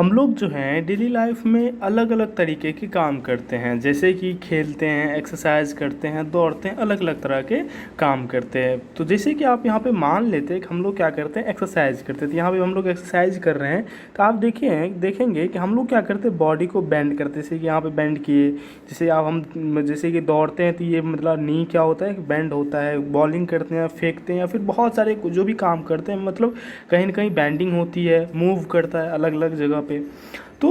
हम लोग जो हैं डेली लाइफ में अलग अलग तरीके के काम करते हैं, जैसे कि खेलते हैं, एक्सरसाइज करते हैं, दौड़ते हैं, अलग अलग तरह के काम करते हैं। तो जैसे कि आप यहाँ पे मान लेते हैं कि हम लोग क्या करते हैं, एक्सरसाइज करते हैं। तो यहाँ पे हम लोग एक्सरसाइज कर रहे हैं, तो आप देखेंगे कि हम लोग क्या करते हैं, बॉडी को बेंड करते हैं। जैसे कि यहाँ पे बेंड किए, जैसे आप हम जैसे कि दौड़ते हैं तो ये मतलब नी क्या होता है, बेंड होता है। बॉलिंग करते हैं, फेंकते हैं, या फिर बहुत सारे जो भी काम करते हैं, मतलब कहीं ना कहीं बैंडिंग होती है, मूव करता है अलग अलग जगह पे। तो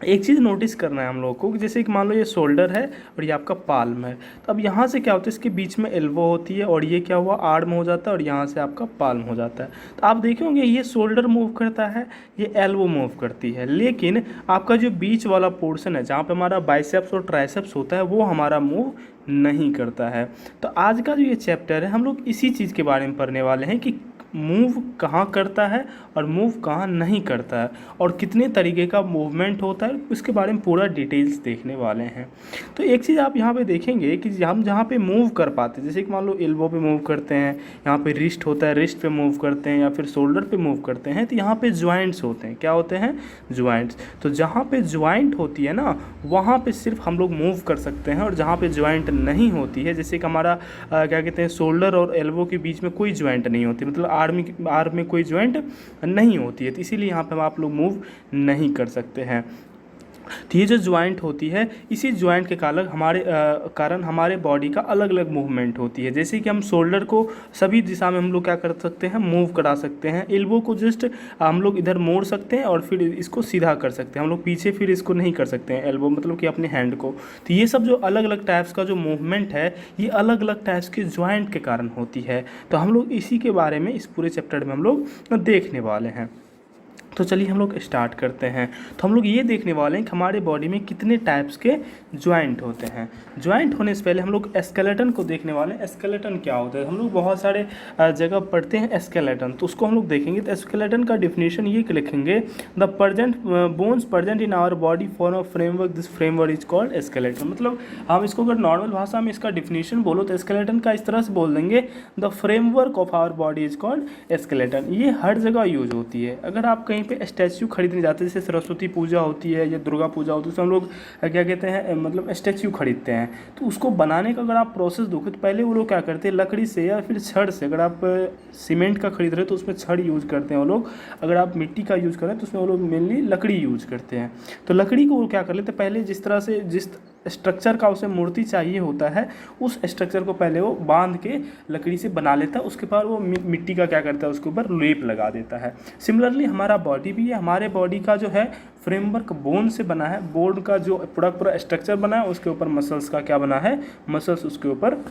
एक चीज़ नोटिस करना है हम लोगों को कि जैसे कि मान लो ये शोल्डर है और ये आपका पाल्म है। तो अब यहाँ से क्या होता है, इसके बीच में एल्बो होती है, और ये क्या हुआ, आर्म हो जाता है, और यहाँ से आपका पाल्म हो जाता है। तो आप देखेंगे ये शोल्डर मूव करता है, ये एल्बो मूव करती है, लेकिन आपका जो बीच वाला पोर्शन है जहाँ पे हमारा बाइसेप्स और ट्राइसेप्स होता है, वो हमारा मूव नहीं करता है। तो आज का जो ये चैप्टर है, हम लोग इसी चीज़ के बारे में पढ़ने वाले हैं कि मूव कहाँ करता है और मूव कहाँ नहीं करता है, और कितने तरीके का मूवमेंट होता है, उसके बारे में पूरा डिटेल्स देखने वाले हैं। तो एक चीज़ आप यहाँ पे देखेंगे कि हम जहाँ पे मूव कर पाते हैं, जैसे कि मान लो एल्बो पे मूव करते हैं, यहाँ पे रिस्ट होता है, रिस्ट पे मूव करते हैं, या फिर शोल्डर पे मूव करते हैं, तो यहाँ पे ज्वाइंट्स होते हैं। क्या होते हैं? ज्वाइंट्स। तो जहाँ पे ज्वाइंट होती है ना, वहाँ पे सिर्फ हम लोग मूव कर सकते हैं, और जहाँ पे ज्वाइंट नहीं होती है, जैसे कि हमारा क्या कहते हैं, शोल्डर और एल्बो के बीच में कोई ज्वाइंट नहीं होती, मतलब आर्म में कोई ज्वाइंट नहीं होती है, तो इसीलिए यहाँ पे आप लोग मूव नहीं कर सकते हैं। तो ये जो ज्वाइंट होती है, इसी ज्वाइंट के कारण हमारे बॉडी का अलग अलग मूवमेंट होती है। जैसे कि हम शोल्डर को सभी दिशा में हम लोग क्या कर सकते हैं, मूव करा सकते हैं। एल्बो को जस्ट हम लोग इधर मोड़ सकते हैं और फिर इसको सीधा कर सकते हैं, हम लोग पीछे फिर इसको नहीं कर सकते हैं, एल्बो मतलब कि अपने हैंड को। तो ये सब जो अलग अलग टाइप्स का जो मूवमेंट है, ये अलग अलग टाइप्स के ज्वाइंट के कारण होती है। तो हम लोग इसी के बारे में इस पूरे चैप्टर में हम लोग देखने वाले हैं। तो चलिए हम लोग स्टार्ट करते हैं। तो हम लोग ये देखने वाले हैं कि हमारे बॉडी में कितने टाइप्स के ज्वाइंट होते हैं। ज्वाइंट होने से पहले हम लोग स्केलेटन को देखने वाले हैं। स्केलेटन क्या होता है, हम लोग बहुत सारे जगह पढ़ते हैं स्केलेटन, तो उसको हम लोग देखेंगे। तो स्केलेटन का डिफिनेशन ये लिखेंगे, the present bones present in our body form a framework, this framework is called skeleton. मतलब हम इसको अगर नॉर्मल भाषा में इसका डिफिनेशन बोलो तो स्केलेटन का इस तरह से बोल देंगे, the framework of our body is called skeleton. ये हर जगह यूज होती है। अगर आप कहीं पे स्टैच्यू खरीदने जाते हैं, जैसे सरस्वती पूजा होती है या दुर्गा पूजा होती है, तो हम लोग क्या कहते हैं, मतलब स्टैच्यू खरीदते हैं। तो उसको बनाने का अगर आप प्रोसेस देखो तो पहले वो लोग क्या करते हैं, लकड़ी से या फिर छड़ से। अगर आप सीमेंट का खरीद रहे हो तो उसमें छड़ यूज़ करते हैं वो लोग। अगर आप मिट्टी का यूज़ कर रहे हैं तो उसमें वो लोग मेनली लकड़ी यूज़ करते हैं। तो लकड़ी को वो क्या कर लेते हैं, पहले जिस तरह से जिस स्ट्रक्चर का उसे मूर्ति चाहिए होता है, उस स्ट्रक्चर को पहले वो बांध के लकड़ी से बना लेता है। उसके बाद वो मिट्टी का क्या करता है, उसके ऊपर लेप लगा देता है। सिमिलरली हमारा बॉडी भी है। हमारे बॉडी का जो है फ्रेमवर्क बोन से बना है। बोन का जो पूरा स्ट्रक्चर बना है, उसके ऊपर मसल्स का क्या बना है, मसल्स उसके ऊपर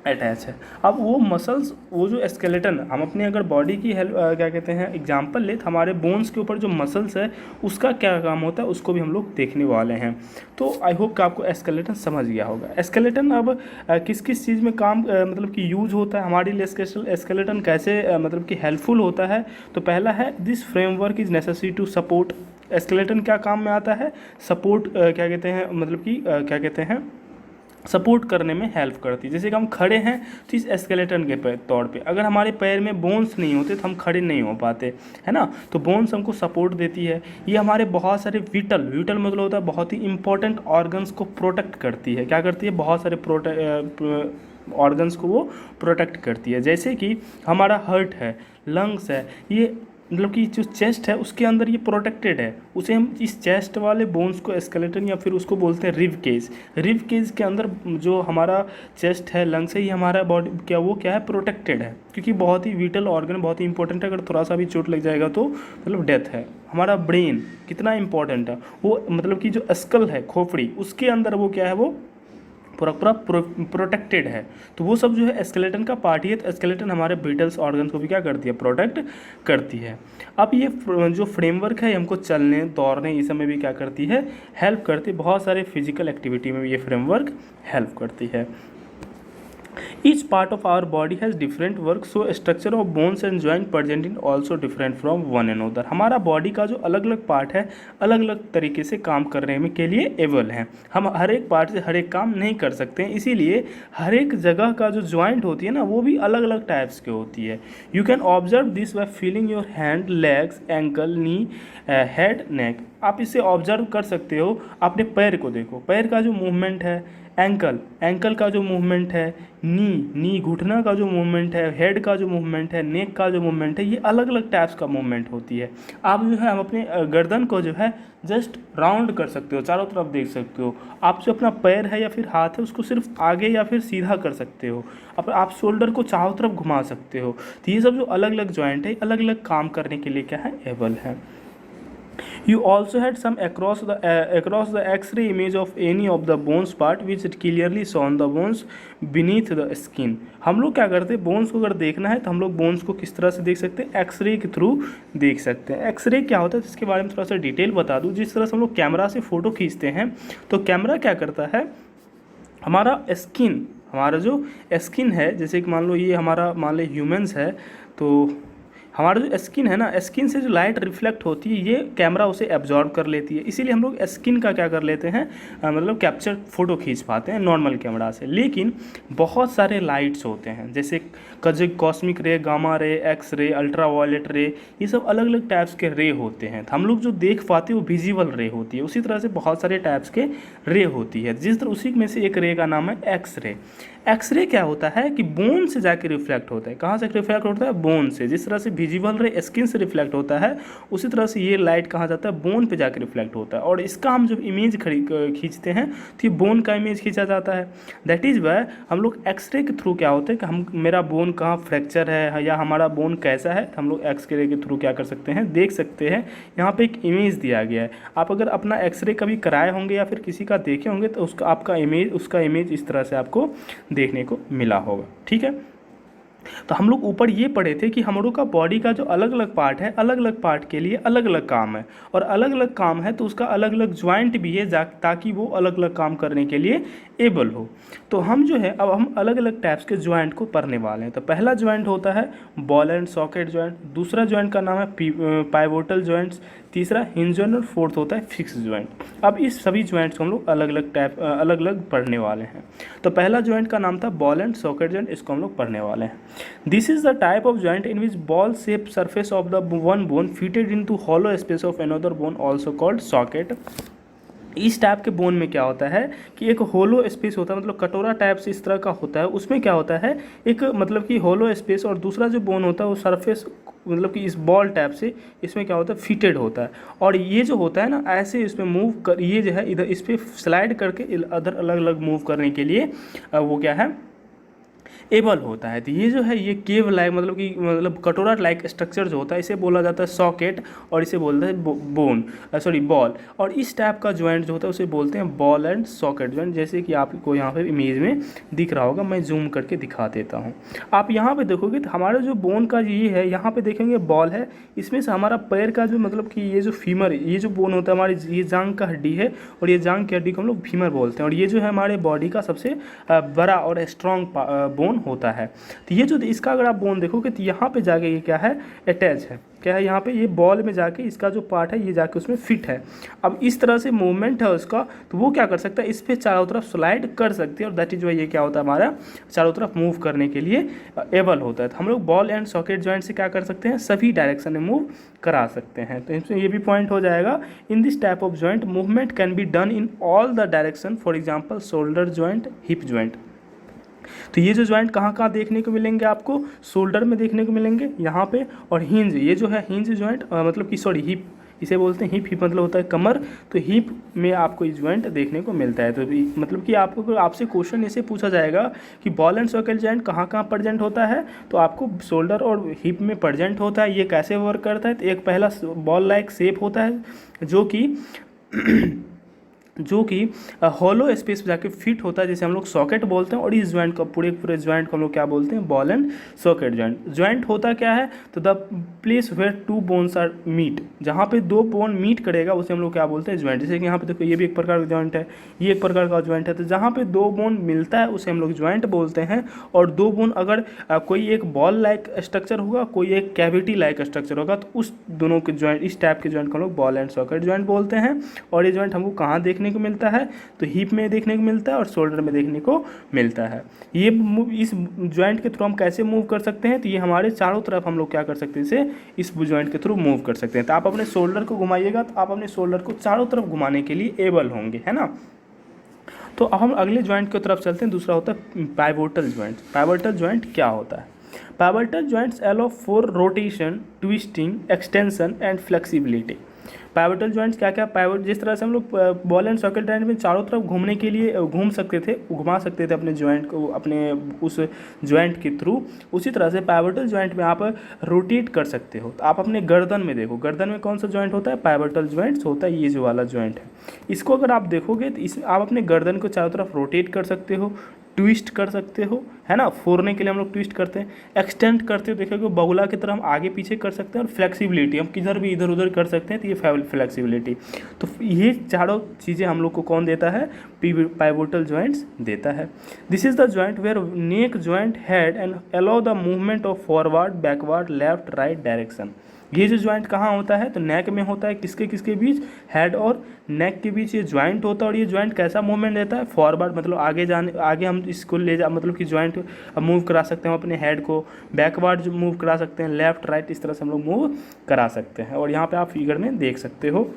अटैच है। अब वो मसल्स, वो जो स्केलेटन, हम अपने अगर बॉडी की हेल्प क्या कहते हैं एग्जांपल ले, तो हमारे बोन्स के ऊपर जो मसल्स है उसका क्या काम होता है, उसको भी हम लोग देखने वाले हैं। तो आई होप कि आपको स्केलेटन समझ गया होगा। स्केलेटन अब किस किस चीज़ में काम मतलब कि यूज होता है हमारे लिए, स्केलेटन कैसे मतलब कि हेल्पफुल होता है। तो पहला है, this framework is necessary to support. Skeleton क्या काम में आता है, सपोर्ट क्या कहते हैं, मतलब कि क्या कहते हैं, सपोर्ट करने में हेल्प करती है। जैसे कि हम खड़े हैं तो इस स्केलेटन के तौर पे, अगर हमारे पैर में बोन्स नहीं होते तो हम खड़े नहीं हो पाते, है ना। तो बोन्स हमको सपोर्ट देती है। ये हमारे बहुत सारे विटल मतलब होता है बहुत ही इंपॉर्टेंट ऑर्गन्स को प्रोटेक्ट करती है। क्या करती है, बहुत सारे ऑर्गन्स को वो प्रोटेक्ट करती है। जैसे कि हमारा हार्ट है, लंग्स है, ये मतलब कि जो चेस्ट है उसके अंदर ये प्रोटेक्टेड है। उसे हम इस चेस्ट वाले बोन्स को स्केलेटन या फिर उसको बोलते हैं रिब केज। रिब केज के अंदर जो हमारा चेस्ट है, लंग्स है, ये हमारा बॉडी क्या है, प्रोटेक्टेड है, क्योंकि बहुत ही विटल ऑर्गन, बहुत ही इंपॉर्टेंट है। अगर थोड़ा सा भी चोट लग जाएगा तो मतलब डेथ है। हमारा ब्रेन कितना इंपॉर्टेंट है, वो मतलब कि जो स्कल है, खोपड़ी, उसके अंदर वो क्या है, वो पूरा प्रोटेक्टेड है। तो वो सब जो है स्केलेटन का पार्ट ही है। तो स्केलेटन हमारे विटल्स ऑर्गन को भी क्या करती है, प्रोटेक्ट करती है। अब ये जो फ्रेमवर्क है हमको चलने, दौड़ने, ये सब में भी क्या करती है, हेल्प करती है। बहुत सारे फिजिकल एक्टिविटी में भी ये फ्रेमवर्क हेल्प करती है। Each part of our body has different work, so structure of bones and joint present in also different from one another. हमारा बॉडी का जो अलग अलग पार्ट है अलग अलग तरीके से काम करने में के लिए एबल हैं। हम हर एक पार्ट से हर एक काम नहीं कर सकते हैं, इसीलिए हर एक जगह का जो ज्वाइंट होती है ना वो भी अलग अलग टाइप्स की होती है। You can observe this by feeling your hand, legs, ankle, knee, head, neck. आप इसे ऑब्जर्व कर सकते हो, अपने पैर को देखो, पैर का जो मूवमेंट है, एंकल का जो मूवमेंट है, नी घुटना का जो मूवमेंट है, हेड का जो मूवमेंट है, नेक का जो मूवमेंट है, ये अलग अलग टाइप्स का मूवमेंट होती है। आप जो है हम अपने गर्दन को जो है जस्ट राउंड कर सकते हो, चारों तरफ देख सकते हो। आप जो अपना पैर है या फिर हाथ है उसको सिर्फ आगे या फिर सीधा कर सकते हो। अब आप शोल्डर को चारों तरफ घुमा सकते हो। तो ये सब जो अलग अलग जॉइंट है अलग अलग काम करने के लिए क्या है, एबल है। You also had some across the X-ray image of any of the bones part which it clearly shown the bones beneath the skin। हम लोग क्या करते हैं, बोन्स को अगर देखना है तो हम लोग बोन्स को किस तरह से देख सकते हैं, एक्सरे के थ्रू देख सकते हैं। एक्सरे क्या होता है इसके बारे में थोड़ा सा डिटेल बता दूं। जिस तरह से हम लोग कैमरा से फ़ोटो खींचते हैं तो कैमरा क्या करता है, हमारा स्किन, हमारा जो स्किन है, जैसे कि मान लो ये हमारा, मान लो ह्यूमंस है, तो हमारा जो स्किन है ना, स्किन से जो लाइट रिफ्लेक्ट होती है ये कैमरा उसे एब्जॉर्ब कर लेती है। इसीलिए हम लोग स्किन का क्या कर लेते हैं, मतलब कैप्चर फोटो खींच पाते हैं नॉर्मल कैमरा से। लेकिन बहुत सारे लाइट्स होते हैं, जैसे कॉस्मिक रे, gamma ray, X ray, ultra violet रे, ये सब अलग अलग टाइप्स के रे होते हैं। तो हम लोग जो देख पाते हैं वो विजिबल रे होती है। उसी तरह से बहुत सारे टाइप्स के रे होती है, जिस तरह उसी में से एक रे का नाम है एक्स रे। एक्सरे क्या होता है कि बोन से जाके रिफ्लेक्ट होता है। कहाँ से रिफ्लेक्ट होता है, बोन से। जिस तरह से विजिबल रे स्किन से रिफ्लेक्ट होता है उसी तरह से ये लाइट कहाँ जाता है, बोन पे जाके रिफ्लेक्ट होता है। और इसका हम जब इमेज खींचते हैं तो ये बोन का इमेज खींचा जाता है। दैट इज़ वाई हम लोग एक्सरे के थ्रू क्या होता है कि हम, मेरा बोन कहाँ फ्रैक्चर है या हमारा बोन कैसा है, तो हम लोग एक्सरे के थ्रू क्या कर सकते हैं, देख सकते हैं। यहाँ पे एक इमेज दिया गया है। आप अगर अपना एक्सरे कभी कराए होंगे या फिर किसी का देखे होंगे तो उसका आपका इमेज, उसका इमेज इस तरह से आपको देखने को मिला होगा। ठीक है, तो हम लोग ऊपर ये पढ़े थे कि हम लोग का बॉडी का जो अलग अलग पार्ट है अलग अलग पार्ट के लिए अलग अलग काम है, और अलग अलग काम है तो उसका अलग अलग ज्वाइंट भी है ताकि वो अलग अलग काम करने के लिए एबल हो। तो हम जो है अब हम अलग अलग टाइप्स के ज्वाइंट को पढ़ने वाले हैं। तो पहला ज्वाइंट होता है बॉल एंड सॉकेट ज्वाइंट, दूसरा ज्वाइंट का नाम है पाइवोटल ज्वाइंट्स, तीसरा हिंज ज्वाइंट, और फोर्थ होता है फिक्स ज्वाइंट। अब इस सभी ज्वाइंट्स को हम लोग अलग अलग पढ़ने वाले हैं। तो पहला ज्वाइंट का नाम था बॉल एंड सॉकेट ज्वाइंट, इसको हम लोग पढ़ने वाले हैं। This is the type of joint in which ball shape surface of the one bone fitted into hollow space of another bone also called socket. इस टाइप के bone में क्या होता है कि एक होलो स्पेस होता है, मतलब कटोरा टाइप से इस तरह का होता है। उसमें क्या होता है, एक मतलब कि होलो स्पेस, और दूसरा जो बोन होता है वो सरफेस मतलब कि इस बॉल टाइप से इसमें क्या होता है, फिटेड होता है। और ये जो होता है ना ऐसे इसमें मूव कर, ये जो है इधर इस पर स्लाइड करके इधर अलग अलग मूव करने के लिए वो क्या है, एबल होता है। तो ये जो है ये केव लाइक मतलब कटोरा लाइक स्ट्रक्चर जो होता है इसे बोला जाता है सॉकेट, और इसे बोलते हैं बॉल। और इस टाइप का ज्वाइंट जो होता है उसे बोलते हैं बॉल एंड सॉकेट ज्वाइंट, जैसे कि आपको यहाँ पे इमेज में दिख रहा होगा। मैं जूम करके दिखा देता हूँ। आप यहाँ पे देखोगे तो हमारा जो बोन का ये है, यहाँ पे देखेंगे बॉल है, इसमें से हमारा पैर का जो मतलब कि ये जो फीमर, ये जो बोन होता है हमारी, ये जांग का हड्डी है, और ये जांग की हड्डी को हम लोग फीमर बोलते हैं। और ये जो है हमारे बॉडी का सबसे बड़ा और स्ट्रॉन्ग बोन होता है। तो ये जो इसका अगर आप बोन देखोगे तो यहाँ पे जाके ये क्या है, अटैच है, क्या है यहाँ पे, ये बॉल में जाके इसका जो पार्ट है ये जाके उसमें फिट है। अब इस तरह से मूवमेंट है उसका, तो वो क्या कर सकता है, इस पे चारों तरफ स्लाइड कर सकती है, और दैट इज वाई ये क्या होता है हमारा चारों तरफ मूव करने के लिए एबल होता है। तो हम लोग बॉल एंड सॉकेट जॉइंट से क्या कर सकते हैं, सभी डायरेक्शन में मूव करा सकते हैं। तो इसमें ये भी पॉइंट हो जाएगा, in this type of joint movement can be done in all the direction, for example shoulder joint, hip joint. तो ये जो ज्वाइंट कहाँ कहाँ देखने को मिलेंगे आपको, शोल्डर में देखने को मिलेंगे यहाँ पे, और हिंज, ये जो है हिंज ज्वाइंट मतलब कि सॉरी हिप, इसे बोलते हैं हिप। हिप मतलब होता है कमर, तो हिप में आपको ये ज्वाइंट देखने को मिलता है। तो मतलब कि आपको आपसे क्वेश्चन ऐसे पूछा जाएगा कि बॉल एंड सॉकेट ज्वाइंट कहाँ कहाँ प्रेजेंट होता है, तो आपको शोल्डर और हिप में प्रेजेंट होता है। ये कैसे वर्क करता है, तो एक पहला बॉल लाइक शेप होता है जो कि जो कि हॉलो स्पेस पे जाके फिट होता है, जैसे हम लोग सॉकेट बोलते हैं। और इस जॉइंट का पूरे पूरे जॉइंट को हम लोग क्या बोलते हैं, ball and socket joint. Joint होता क्या है, तो the place where two bones are meet, जहाँ पे दो बोन मीट करेगा उसे हम लोग क्या बोलते हैं, जॉइंट। जैसे कि यहाँ पे देखो ये भी एक प्रकार का जॉइंट है, ये एक प्रकार का जॉइंट है। तो जहाँ पे दो बोन मिलता है उसे हम लोग जॉइंट बोलते हैं। और दो बोन अगर कोई एक बॉल लाइक स्ट्रक्चर होगा, कोई एक कैविटी लाइक स्ट्रक्चर होगा, तो उस दोनों के जॉइंट, इस टाइप के जॉइंट को हम लोग बॉल एंड सॉकेट जॉइंट बोलते हैं। और ये जॉइंट हमको कहाँ देखने को मिलता है, तो हिप में देखने को मिलता है और शोल्डर में देखने को मिलता है। ये इस जॉइंट के थ्रू हम कैसे मूव कर सकते हैं, तो ये हमारे चारों तरफ हम लोग क्या कर सकते हैं, इसे इस जॉइंट के थ्रू मूव कर सकते हैं। तो आप अपने शोल्डर को घुमाइएगा तो आप अपने शोल्डर को चारों तरफ घुमाने के लिए एबल होंगे, है ना। तो अब हम अगले जॉइंट की तरफ चलते हैं, दूसरा होता है पाइवोटल जॉइंट। पाइवोटल जॉइंट क्या होता है, pivotal joints allow for rotation, twisting, extension and flexibility. Pivotal joints क्या क्या, पाइवोट जिस तरह से हम लोग बॉल एंड सॉकेट जॉइंट में चारों तरफ घूमने के लिए घूम सकते थे, घुमा सकते थे अपने जॉइंट को, अपने उस जॉइंट के थ्रू, उसी तरह से पाइवोटल जॉइंट में आप रोटेट कर सकते हो। तो आप अपने गर्दन में देखो, गर्दन में कौन सा जॉइंट होता है, पाइवोटल जॉइंट्स होता है, ये जो वाला जॉइंट है। इसको अगर आप देखोगे तो इस आप अपने गर्दन को चारों तरफ रोटेट कर सकते हो, ट्विस्ट कर सकते हो, है ना। फोड़ने के लिए हम लोग ट्विस्ट करते हैं, एक्सटेंड करते हो, देखोगे बगुला की तरह हम आगे पीछे कर सकते हैं। और फ्लेक्सिबिलिटी हम किधर भी इधर उधर कर सकते हैं, तो ये फ्लेक्सिबिलिटी। तो ये चारों चीज़ें हम लोग को कौन देता है, पाइवोटल जॉइंट्स देता है। This is the joint where neck joint head and allow the movement of forward, backward, left, right direction. ये जो जॉइंट कहाँ होता है, तो नेक में होता है। किसके किसके बीच, हेड और नेक के बीच ये जॉइंट होता है। और ये जॉइंट कैसा मूवमेंट देता है, फॉरवर्ड मतलब आगे जाने, आगे हम इसको ले जा, मतलब कि जॉइंट मूव करा सकते हैं अपने हेड को, बैकवर्ड मूव करा सकते हैं, लेफ्ट राइट इस तरह से हम लोग मूव करा सकते हैं। और यहाँ पे आप फिगर में देख सकते हो,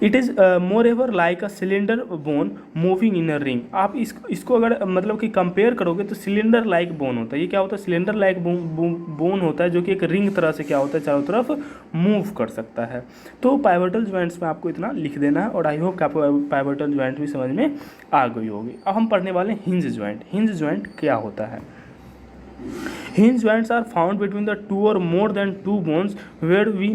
it is more ever like a cylinder bone moving in a ring. आप इसको अगर मतलब कि कंपेयर करोगे तो सिलेंडर लाइक बोन होता है। ये क्या होता है, सिलेंडर लाइक बोन होता है, जो कि एक रिंग तरह से क्या होता है, चारों तरफ मूव कर सकता है। तो पाइवोटल जॉइंट्स में आपको इतना लिख देना है। और आई होप कि आपको पाइवोटल जॉइंट भी समझ में आ गई होगी। अब हम पढ़ने वाले हिंज जॉइंट। हिंज जॉइंट क्या होता है, hinge joints are found between the two or more than two bones where we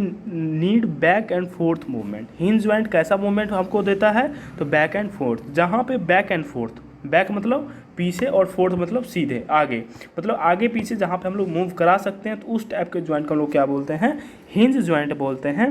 need back and forth movement। hinge joint कैसा मूवमेंट हमको देता है, तो बैक एंड फोर्थ। जहाँ पे बैक एंड फोर्थ, बैक मतलब पीछे और फोर्थ मतलब सीधे आगे, मतलब आगे पीछे जहाँ पे हम लोग मूव करा सकते हैं, तो उस टाइप के जॉइंट को हम लोग क्या बोलते हैं, हिंज जॉइंट बोलते हैं।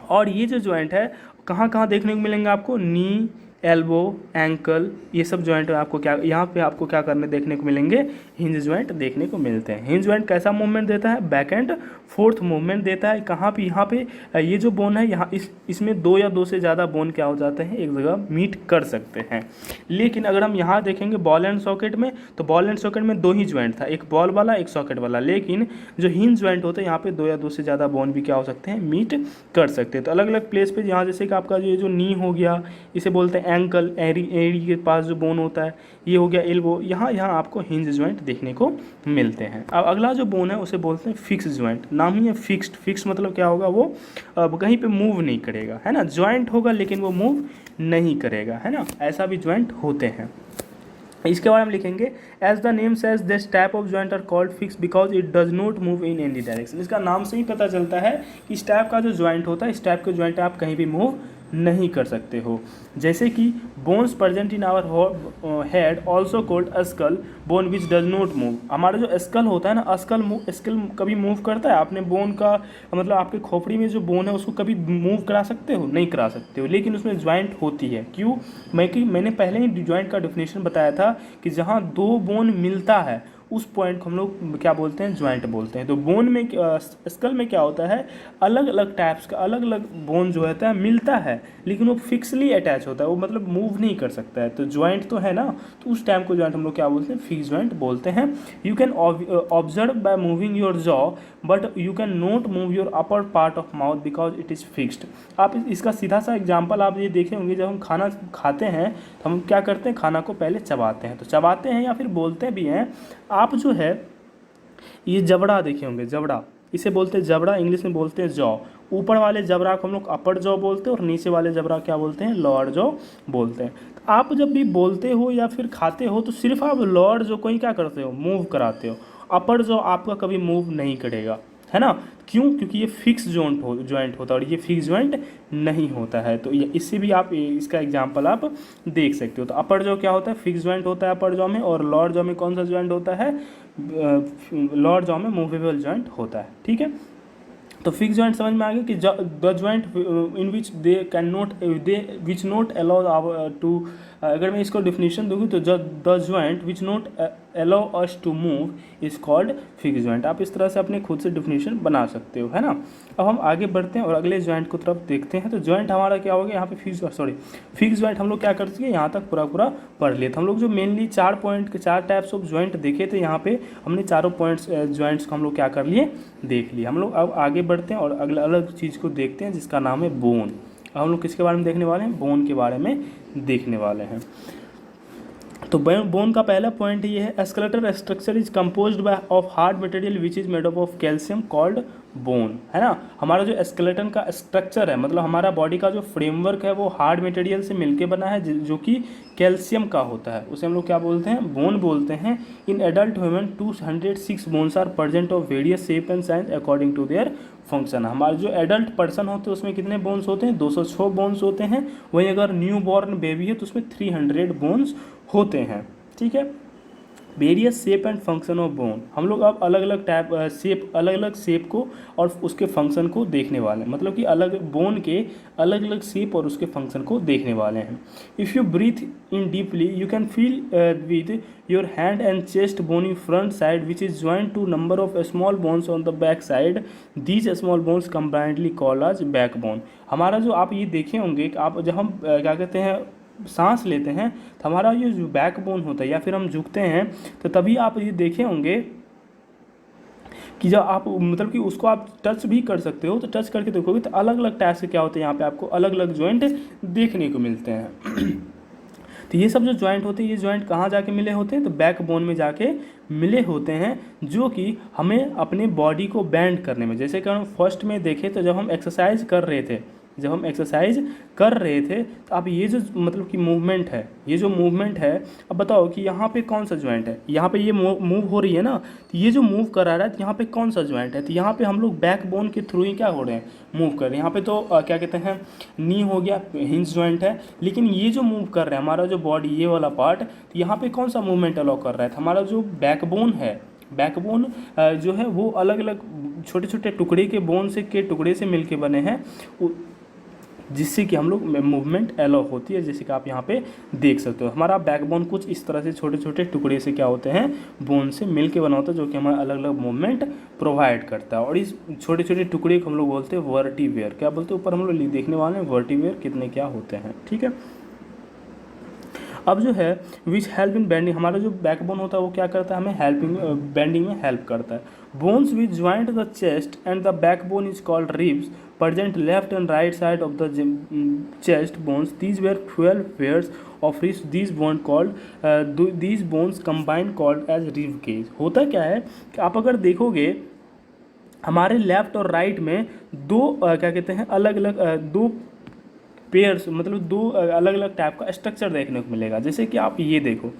और ये जो जॉइंट है कहाँ कहाँ देखने को मिलेंगे आपको, नी, एल्बो, एंकल, ये सब जॉइंट आपको क्या, यहाँ पे आपको क्या करने देखने को मिलेंगे, हिंज जॉइंट देखने को मिलते हैं। हिंज जॉइंट कैसा मूवमेंट देता है, बैक एंड फोर्थ मूवमेंट देता है। कहाँ पे, यहाँ पे ये जो बोन है, यहाँ इसमें दो या दो से ज़्यादा बोन क्या हो जाते हैं, एक जगह मीट कर सकते हैं। लेकिन अगर हम यहाँ देखेंगे बॉल एंड सॉकेट में, तो बॉल एंड सॉकेट में दो ही जॉइंट था, एक बॉल वाला एक सॉकेट वाला। लेकिन जो हिंज जॉइंट होता है, यहाँ पे दो या दो से ज़्यादा बोन भी क्या हो सकते हैं, मीट कर सकते हैं। तो अलग अलग प्लेस पे, यहाँ जैसे कि आपका ये जो नी हो गया, इसे बोलते हैं एंकल, एड़ी के पास जो बोन होता है, ये हो गया एल्बो, यहाँ आपको हिंज जॉइंट देखने को मिलते हैं। अब अगला जो बोन है उसे बोलते हैं फिक्स जॉइंट। नाम ही है फिक्स्ड। फिक्स मतलब क्या होगा, वो अब कहीं पे मूव नहीं करेगा, है ना। जॉइंट होगा लेकिन वो मूव नहीं करेगा, है ना। ऐसा भी जॉइंट होते हैं। इसके बारे में लिखेंगे, as the name says this type of joint are called fix because it does not move in any direction. इसका नाम से ही पता चलता है कि इस टाइप का जो जॉइंट होता है, इस टाइप के जॉइंट आप कहीं भी मूव नहीं कर सकते हो। जैसे कि bones present in our head also called skull, bone which does not move. हमारा जो स्कल होता है ना, स्कल कभी मूव करता है, आपने बोन का मतलब आपके खोपड़ी में जो बोन है उसको कभी मूव करा सकते हो, नहीं करा सकते हो। लेकिन उसमें ज्वाइंट होती है। क्यों, मैंने पहले ही ज्वाइंट का डेफिनेशन बताया था कि जहाँ दो बोन मिलता है उस पॉइंट को हम लोग क्या बोलते हैं, ज्वाइंट बोलते हैं। तो बोन में, स्कल में क्या होता है, अलग अलग टाइप्स का अलग अलग बोन जो होता है मिलता है, लेकिन वो फिक्सली अटैच होता है, वो मतलब मूव नहीं कर सकता है। तो ज्वाइंट तो है ना, तो उस टाइम को ज्वाइंट हम लोग क्या बोलते हैं, फिक्स ज्वाइंट बोलते हैं। You can observe by moving your jaw but you can not move your upper part of mouth because it is fixed. आप इसका सीधा सा एग्जाम्पल आप ये देखे होंगे, जब हम खाना खाते हैं तो हम क्या करते हैं, खाना को पहले चबाते हैं। तो चबाते हैं या फिर बोलते भी हैं। आप जो है ये जबड़ा देखे होंगे, जबड़ा, इसे बोलते हैं जबड़ा, इंग्लिश में बोलते हैं जॉ। ऊपर वाले जबड़ा को हम लोग अपर जॉ बोलते हैं और नीचे वाले जबड़ा क्या बोलते हैं, लोअर जॉ बोलते हैं। तो आप जब भी बोलते हो या फिर खाते हो तो सिर्फ आप लोअर जॉ को ही क्या करते हो, मूव कराते हो। अपर जॉ आपका कभी मूव नहीं करेगा, है ना। क्यों? क्योंकि ये फिक्स जॉइंट होता है और ये फिक्स जॉइंट नहीं होता है। तो ये इससे भी आप इसका एग्जांपल आप देख सकते हो। तो अपर जॉ क्या होता है? फिक्स जॉइंट होता है अपर जॉ में। और लोअर जॉ में कौन सा जॉइंट होता है? लोअर जॉ में मूवेबल जॉइंट होता है, ठीक है। तो फिक्स जॉइंट समझ में आ गया कि the joint in which they can not they which not allow to, अगर मैं इसको डिफिनीशन दूंगी तो the joint which not allow us to move is called fix joint. आप इस तरह से अपने खुद से डिफिनीशन बना सकते हो, है ना। अब हम आगे बढ़ते हैं और अगले जॉइंट को तरफ देखते हैं। तो जॉइंट हमारा क्या हो गया यहाँ पे? फिक्स जॉइंट हम लोग क्या कर सके, यहाँ तक पूरा पढ़ लिए। तो हम लोग जो मेनली 4 पॉइंट के 4 टाइप्स ऑफ जॉइंट देखे थे, यहाँ पे हमने चारों पॉइंट्स जॉइंट्स को हम लोग क्या कर लिए, देख लिए। हम लोग अब आगे बढ़ते हैं और अगला अलग चीज़ को देखते हैं जिसका नाम है बोन। अब हम लोग किसके बारे में देखने वाले हैं? बोन के बारे में देखने वाले हैं। तो बोन का पहला पॉइंट ये है, skeletal structure is composed bye of hard material which is made up of calcium called bone, है ना। हमारा जो स्केलेटन का स्ट्रक्चर है, मतलब हमारा बॉडी का जो फ्रेमवर्क है वो हार्ड मटेरियल से मिलके बना है जो कि कैल्शियम का होता है, उसे हम लोग क्या बोलते हैं? बोन बोलते हैं। In adult human 206 bones are present of various shape and size according to their function. हमारे जो एडल्ट पर्सन होते हैं उसमें कितने बोन्स होते हैं? 206 बोन्स होते हैं। वहीं अगर न्यू बॉर्न बेबी है तो उसमें 300 बोन्स होते हैं, ठीक है। Various shape and function of bone, हम लोग अब अलग अलग शेप को और उसके फंक्शन को देखने वाले हैं। मतलब कि अलग बोन के अलग अलग शेप और उसके फंक्शन को देखने वाले हैं। If you breathe in deeply you can feel with your hand and chest bone in front side which is joint to number of small bones on the back side. These small bones combinedly called as back bone. हमारा जो आप ये देखे होंगे कि आप जब हम क्या कहते हैं सांस लेते हैं तो हमारा ये जो बैक बोन होता है या फिर हम झुकते हैं तो तभी आप ये देखे होंगे कि जब आप मतलब कि उसको आप टच भी कर सकते हो। तो टच करके देखोगे तो अलग अलग टाइप से क्या होते हैं, यहाँ पे आपको अलग अलग जॉइंट देखने को मिलते हैं। तो ये सब जो जॉइंट होते हैं ये जॉइंट कहाँ जाके मिले होते हैं? तो बैक बोन में जाके मिले होते हैं, जो कि हमें अपने बॉडी को बैंड करने में, जैसे कि हम फर्स्ट में देखें तो जब हम एक्सरसाइज कर रहे थे तो अब ये जो मतलब कि मूवमेंट है, ये जो मूवमेंट है, अब बताओ कि यहाँ पे कौन सा जॉइंट है? यहाँ पे ये मूव हो रही है ना, तो ये जो मूव कर रहा है तो यहाँ पे कौन सा जॉइंट है? तो यहाँ पे हम लोग बैक बोन के थ्रू ही क्या हो रहे हैं, मूव कर रहे हैं। यहाँ पे तो क्या कहते हैं, नी हो गया, हिंज जॉइंट है। लेकिन ये जो मूव कर रहा है हमारा जो बॉडी, ये वाला पार्ट, तो यहाँ पे कौन सा मूवमेंट अलाउ कर रहा है? हमारा जो बैकबोन है, बैकबोन जो है वो अलग अलग छोटे छोटे टुकड़े के बोन के टुकड़े से मिलके बने हैं, जिससे कि हम लोग मूवमेंट अलाउ होती है। जैसे कि आप यहाँ पे देख सकते हो हमारा बैकबोन कुछ इस तरह से छोटे छोटे टुकड़े से क्या होते हैं, बोन से मिलके बना होता है, जो कि हमारा अलग अलग मूवमेंट प्रोवाइड करता है। और इस छोटे छोटे टुकड़े को हम लोग बोलते हैं वर्टिब्रेयर। क्या बोलते हैं? ऊपर हम लोग देखने वाले हैं वर्टिब्रेयर कितने क्या होते हैं, ठीक है। अब जो है विच हेल्प इन बेंडिंग, हमारा जो बैकबोन होता है वो क्या करता है, हमें हेल्पिंग बेंडिंग में हेल्प करता है। Bones which joint the chest and the backbone is called ribs present left and right side of the chest bones. These were 12 pairs of ribs. These bones combined called as rib cage. होता क्या है कि आप अगर देखोगे हमारे left और right में दो क्या कहते हैं अलग अलग दो पेयर्स, मतलब दो अलग अलग टाइप का स्ट्रक्चर देखने को मिलेगा। जैसे कि आप ये देखो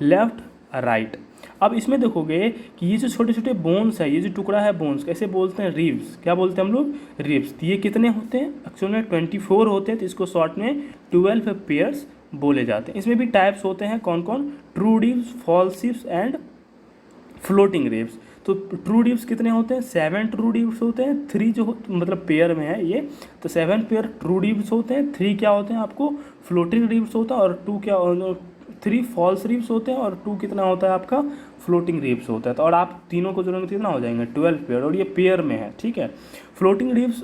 लेफ्ट राइट, अब इसमें देखोगे कि ये जो छोटे छोटे बोन्स है, ये जो टुकड़ा है बोन्स, कैसे बोलते हैं? रिब्स। क्या बोलते हैं हम लोग? रिब्स। तो ये कितने होते हैं? एक्चुअल में 24 होते हैं, तो इसको शॉर्ट में 12 पेयर्स बोले जाते हैं। इसमें भी टाइप्स होते हैं, कौन कौन? True ribs, false ribs and floating ribs. तो ट्रू रिब्स कितने होते हैं? 7 ट्रू रिब्स होते हैं। 3 जो मतलब पेयर में है ये, तो 7 पेयर ट्रू रिब्स होते हैं। 3 क्या होते हैं आपको? फ्लोटिंग रिब्स होता है। और 2 क्या, 3 फॉल्स रिब्स होते हैं और 2 कितना होता है आपका? फ्लोटिंग रिब्स होता है। तो और आप तीनों को जोड़ेंगे कितना हो जाएंगे? 12 पेयर, और ये पेयर में है, ठीक है। फ्लोटिंग रिब्स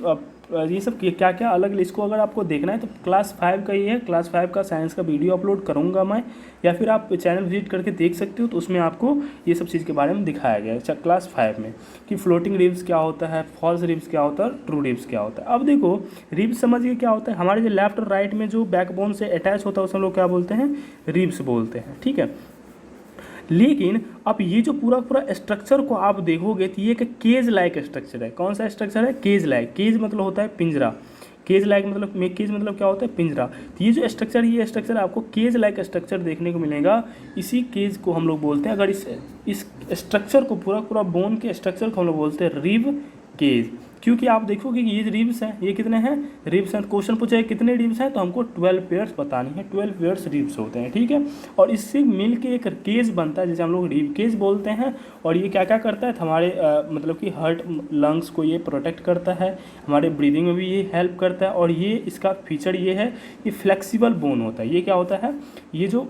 ये सब क्या क्या अलग, इसको अगर आपको देखना है तो क्लास 5 का ये है, क्लास 5 का साइंस का वीडियो अपलोड करूँगा मैं, या फिर आप चैनल विजिट करके देख सकते हो, तो उसमें आपको ये सब चीज़ के बारे में दिखाया गया है क्लास 5 में, कि फ्लोटिंग रिब्स क्या होता है, फॉल्स रिब्स क्या होता है, ट्रू रिब्स क्या होता है। अब देखो रिब्स समझिए क्या होता है, हमारे जो लेफ्ट और राइट में जो बैकबोन से अटैच होता है उसे हम लोग क्या बोलते हैं? रिब्स बोलते हैं, ठीक है। लेकिन अब ये जो पूरा स्ट्रक्चर को आप देखोगे तो ये एक केज लाइक स्ट्रक्चर है। कौन सा स्ट्रक्चर है? Cage like. केज मतलब होता है पिंजरा, केज लाइक मतलब क्या होता है? पिंजरा। तो ये जो स्ट्रक्चर, ये स्ट्रक्चर आपको केज लाइक स्ट्रक्चर देखने को मिलेगा। इसी केज को हम लोग बोलते हैं, अगर इस स्ट्रक्चर को पूरा बोन के स्ट्रक्चर को हम लोग बोलते हैं रिब केज, क्योंकि आप देखोगे कि ये रिब्स हैं, ये कितने हैं रिब्स हैं। क्वेश्चन पूछा है कितने रिब्स हैं, तो हमको 12 पेयर्स बतानी है, 12 पेयर्स रिब्स होते हैं, ठीक है। और इससे मिल के एक केज बनता है जिसे हम लोग रिब केज बोलते हैं। और ये क्या क्या करता है, हमारे मतलब कि हार्ट लंग्स को ये प्रोटेक्ट करता है, हमारे ब्रीदिंग में भी ये हेल्प करता है। और ये इसका फीचर ये है, ये फ्लेक्सिबल बोन होता है। ये क्या होता है, ये जो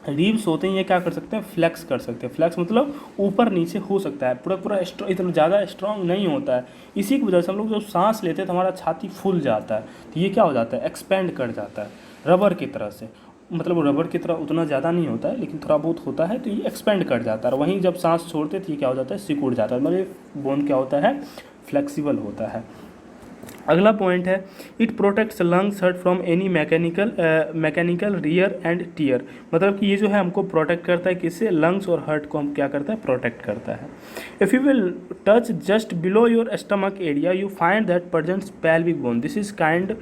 रिब्स होते हैं ये क्या कर सकते हैं, फ्लेक्स कर सकते हैं। फ्लेक्स मतलब ऊपर नीचे हो सकता है, पूरा पूरा इतना ज़्यादा स्ट्रांग नहीं होता है। इसी की वजह से हम लोग जब सांस लेते हैं तो हमारा छाती फूल जाता है, तो ये क्या हो जाता है, एक्सपेंड कर जाता है रबर की तरह से। मतलब रबर की तरह उतना ज़्यादा नहीं होता है, लेकिन थोड़ा बहुत होता है, तो ये एक्सपेंड कर जाता है। और वहीं जब सांस छोड़ते तो ये क्या हो जाता है, सिकुड़ जाता है। मतलब बोन क्या होता है, फ्लेक्सिबल होता है। अगला पॉइंट है, it protects lungs heart from any mechanical wear and tear. मतलब कि ये जो है हमको प्रोटेक्ट करता है, किससे, लंग्स और हर्ट को हम क्या करता है, प्रोटेक्ट करता है। If you will touch just below your stomach area you find that presents pelvic bone, this is kind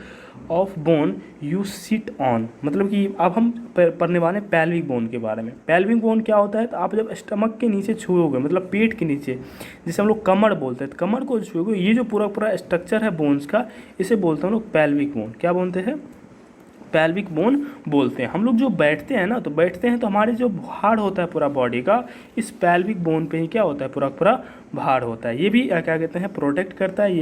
of bone you sit on. मतलब कि अब हम पढ़ने वाले हैं pelvic बोन के बारे में। pelvic बोन क्या होता है, तो आप जब स्टमक के नीचे छुओगे, मतलब पेट के नीचे, जिसे हम लोग कमर बोलते हैं, तो कमर को छुओगे, ये जो पूरा पूरा स्ट्रक्चर है बोन्स का, इसे बोलते हैं हम लोग pelvic बोन। क्या बोलते हैं, pelvic बोन बोलते हैं। हम लोग जो बैठते हैं ना, तो बैठते हैं तो हमारे जो भार होता है पूरा बॉडी का, इस pelvic बोन पे ही क्या होता है, पूरा पूरा भार होता है। ये भी क्या कहते हैं, प्रोटेक्ट करता है।